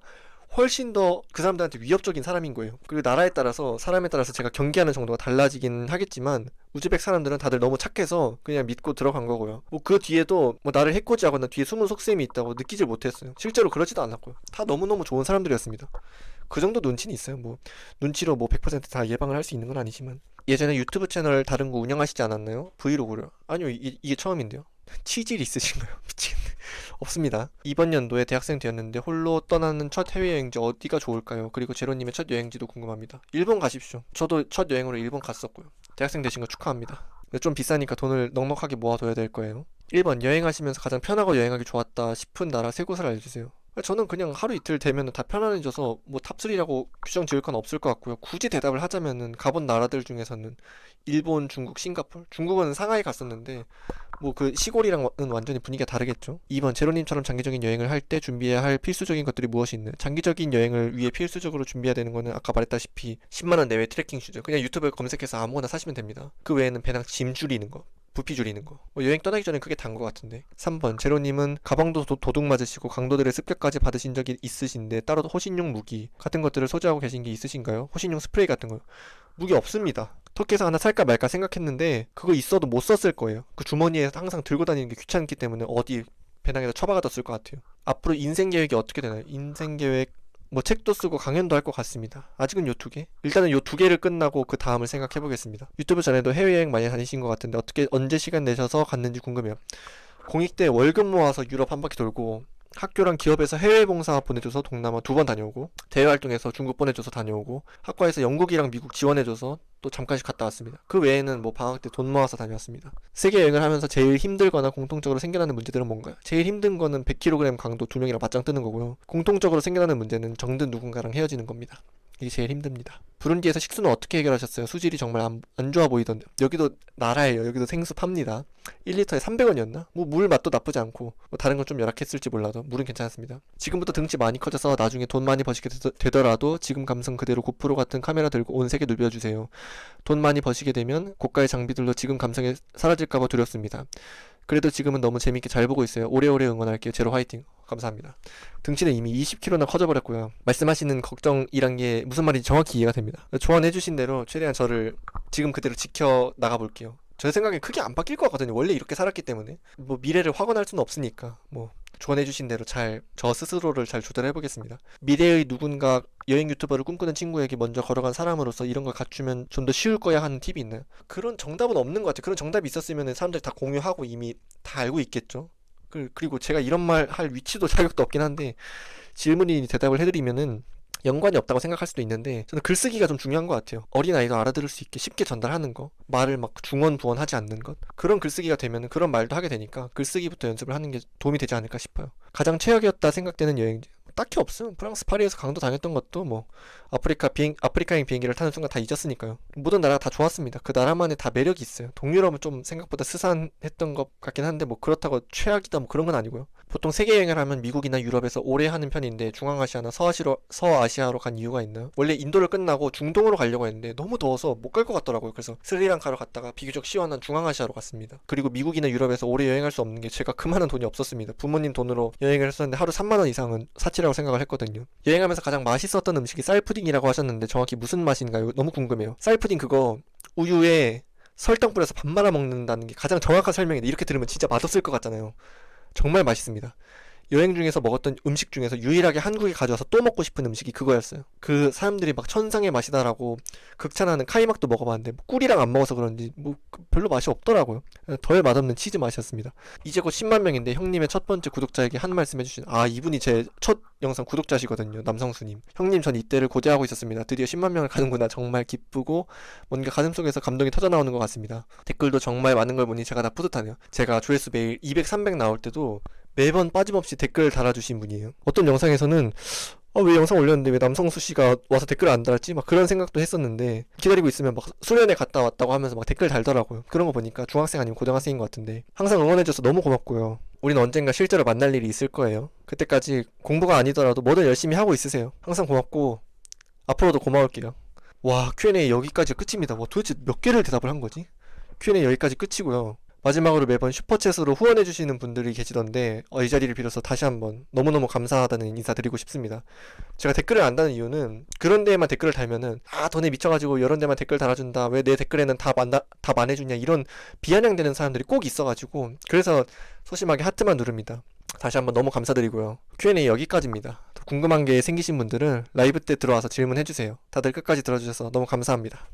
훨씬 더 그 사람들한테 위협적인 사람인 거예요. 그리고 나라에 따라서 사람에 따라서 제가 경계하는 정도가 달라지긴 하겠지만 우즈벡 사람들은 다들 너무 착해서 그냥 믿고 들어간 거고요. 뭐 그 뒤에도 뭐 나를 해코지하거나 뒤에 숨은 속셈이 있다고 느끼질 못했어요. 실제로 그러지도 않았고요. 다 너무너무 좋은 사람들이었습니다. 그 정도 눈치는 있어요. 뭐 눈치로 뭐 100%다 예방을 할 수 있는 건 아니지만 예전에 유튜브 채널 다른 거 운영하시지 않았나요? 브이로그를. 아니요, 이게 처음인데요. 치질이 있으신가요? 미치겠네. 없습니다. 이번 연도에 대학생 되었는데 홀로 떠나는 첫 해외여행지 어디가 좋을까요? 그리고 제로님의 첫 여행지도 궁금합니다. 일본 가십시오. 저도 첫 여행으로 일본 갔었고요. 대학생 되신 거 축하합니다. 근데 좀 비싸니까 돈을 넉넉하게 모아둬야 될 거예요. 1번 여행하시면서 가장 편하고 여행하기 좋았다 싶은 나라 세 곳을 알려주세요. 저는 그냥 하루 이틀 되면 다 편안해져서 뭐 탑3라고 규정 지을 건 없을 것 같고요. 굳이 대답을 하자면은 가본 나라들 중에서는 일본, 중국, 싱가포르. 중국은 상하이 갔었는데 뭐 그 시골이랑은 완전히 분위기가 다르겠죠. 2번 제로님처럼 장기적인 여행을 할 때 준비해야 할 필수적인 것들이 무엇이 있나요? 장기적인 여행을 위해 필수적으로 준비해야 되는 거는 아까 말했다시피 10만 원 내외 트레킹 슈즈. 그냥 유튜브에 검색해서 아무거나 사시면 됩니다. 그 외에는 배낭 짐 줄이는 거. 부피 줄이는 거. 뭐 여행 떠나기 전에 그게 단 거 같은데. 3번 제로님은 가방도 도둑 맞으시고 강도들의 습격까지 받으신 적이 있으신데 따로 호신용 무기 같은 것들을 소지하고 계신 게 있으신가요? 호신용 스프레이 같은 거. 무기 없습니다. 터키에서 하나 살까 말까 생각했는데 그거 있어도 못 썼을 거예요. 그 주머니에 항상 들고 다니는 게 귀찮기 때문에 어디 배낭에다 처박아뒀을 것 같아요. 앞으로 인생 계획이 어떻게 되나요? 인생 계획 뭐 책도 쓰고 강연도 할 것 같습니다. 아직은 요 두 개? 일단은 요 두 개를 끝나고 그 다음을 생각해 보겠습니다. 유튜브 전에도 해외여행 많이 다니신 것 같은데 어떻게 언제 시간 내셔서 갔는지 궁금해요. 공익 때 월급 모아서 유럽 한 바퀴 돌고 학교랑 기업에서 해외 봉사 보내줘서 동남아 2번 다녀오고 대외 활동에서 중국 보내줘서 다녀오고 학과에서 영국이랑 미국 지원해줘서 또 잠깐씩 갔다 왔습니다. 그 외에는 뭐 방학 때 돈 모아서 다녀왔습니다. 세계 여행을 하면서 제일 힘들거나 공통적으로 생겨나는 문제들은 뭔가요? 제일 힘든 거는 100kg 강도 2명이랑 맞짱 뜨는 거고요. 공통적으로 생겨나는 문제는 정든 누군가랑 헤어지는 겁니다. 이게 제일 힘듭니다. 부룬디에서 식수는 어떻게 해결하셨어요? 수질이 정말 안 좋아 보이던데. 여기도 나라예요. 여기도 생수 팝니다. 1리터에 300원이었나? 뭐 물 맛도 나쁘지 않고 뭐 다른 건 좀 열악했을지 몰라도 물은 괜찮았습니다. 지금부터 등치 많이 커져서 나중에 돈 많이 버시게 되더라도 지금 감성 그대로 고프로 같은 카메라 들고 온 세계 누벼주세요. 돈 많이 버시게 되면 고가의 장비들로 지금 감성이 사라질까봐 두렵습니다. 그래도 지금은 너무 재밌게 잘 보고 있어요. 오래오래 응원할게요. 제로 화이팅. 감사합니다. 등치는 이미 20kg나 커져버렸고요. 말씀하시는 걱정이란 게 무슨 말인지 정확히 이해가 됩니다. 조언해주신 대로 최대한 저를 지금 그대로 지켜 나가볼게요. 제 생각엔 크게 안 바뀔 것 같거든요. 원래 이렇게 살았기 때문에. 뭐 미래를 확언할 수는 없으니까. 뭐 조언해주신 대로 저 스스로를 잘 조절해보겠습니다. 미래의 누군가 여행 유튜버를 꿈꾸는 친구에게 먼저 걸어간 사람으로서 이런 걸 갖추면 좀 더 쉬울 거야 하는 팁이 있나요? 그런 정답은 없는 것 같아요. 그런 정답이 있었으면 사람들이 다 공유하고 이미 다 알고 있겠죠. 그리고 제가 이런 말 할 위치도 자격도 없긴 한데 질문이 대답을 해드리면은 연관이 없다고 생각할 수도 있는데 저는 글쓰기가 좀 중요한 것 같아요. 어린아이도 알아들을 수 있게 쉽게 전달하는 거, 말을 막 중언부언하지 않는 것, 그런 글쓰기가 되면 그런 말도 하게 되니까 글쓰기부터 연습을 하는 게 도움이 되지 않을까 싶어요. 가장 최악이었다 생각되는 여행지 딱히 없음. 프랑스 파리에서 강도 다녔던 것도 뭐 아프리카행 비행기를 타는 순간 다 잊었으니까요. 모든 나라가 다 좋았습니다. 그 나라만의 다 매력이 있어요. 동유럽은 좀 생각보다 스산했던 것 같긴 한데 뭐 그렇다고 최악이다 뭐 그런 건 아니고요. 보통 세계 여행을 하면 미국이나 유럽에서 오래 하는 편인데 중앙아시아나 서아시아로 간 이유가 있나요? 원래 인도를 끝나고 중동으로 가려고 했는데 너무 더워서 못 갈 것 같더라고요. 그래서 스리랑카로 갔다가 비교적 시원한 중앙아시아로 갔습니다. 그리고 미국이나 유럽에서 오래 여행할 수 없는 게 제가 그만한 돈이 없었습니다. 부모님 돈으로 여행을 했었는데 하루 3만 원 이상은 사치라고 생각을 했거든요. 여행하면서 가장 맛있었던 음식이 쌀푸딩이라고 하셨는데 정확히 무슨 맛인가요? 너무 궁금해요. 쌀푸딩 그거 우유에 설탕 뿌려서 밥 말아 먹는다는 게 가장 정확한 설명인데 이렇게 들으면 진짜 맛없을 것 같잖아요. 정말 맛있습니다. 여행 중에서 먹었던 음식 중에서 유일하게 한국에 가져와서 또 먹고 싶은 음식이 그거였어요. 그 사람들이 막 천상의 맛이다라고 극찬하는 카이막도 먹어봤는데 뭐 꿀이랑 안 먹어서 그런지 뭐 별로 맛이 없더라고요. 덜 맛없는 치즈 맛이었습니다. 이제 곧 10만 명인데 형님의 첫 번째 구독자에게 한 말씀 해주신 이분이 제 첫 영상 구독자시거든요. 남성수님. 형님 전 이때를 고대하고 있었습니다. 드디어 10만 명을 가는구나. 정말 기쁘고 뭔가 가슴속에서 감동이 터져나오는 것 같습니다. 댓글도 정말 많은 걸 보니 제가 다 뿌듯하네요. 제가 조회수 매일 200, 300 나올 때도 매번 빠짐없이 댓글 달아주신 분이에요. 어떤 영상에서는 왜 영상 올렸는데 왜 남성수 씨가 와서 댓글을 안 달았지? 막 그런 생각도 했었는데 기다리고 있으면 막 수련회 갔다 왔다고 하면서 막 댓글 달더라고요. 그런 거 보니까 중학생 아니면 고등학생인 것 같은데 항상 응원해줘서 너무 고맙고요. 우린 언젠가 실제로 만날 일이 있을 거예요. 그때까지 공부가 아니더라도 뭐든 열심히 하고 있으세요. 항상 고맙고 앞으로도 고마울게요. 와, Q&A 여기까지 끝입니다. 와, 도대체 몇 개를 대답을 한 거지? Q&A 여기까지 끝이고요. 마지막으로 매번 슈퍼챗으로 후원해주시는 분들이 계시던데 이 자리를 빌어서 다시 한번 너무너무 감사하다는 인사드리고 싶습니다. 제가 댓글을 안 다는 이유는 그런 데에만 댓글을 달면은 돈에 미쳐가지고 이런 데만 댓글 달아준다, 왜 내 댓글에는 답 안 해주냐, 이런 비아냥되는 사람들이 꼭 있어가지고 그래서 소심하게 하트만 누릅니다. 다시 한번 너무 감사드리고요. Q&A 여기까지입니다. 더 궁금한 게 생기신 분들은 라이브 때 들어와서 질문해주세요. 다들 끝까지 들어주셔서 너무 감사합니다.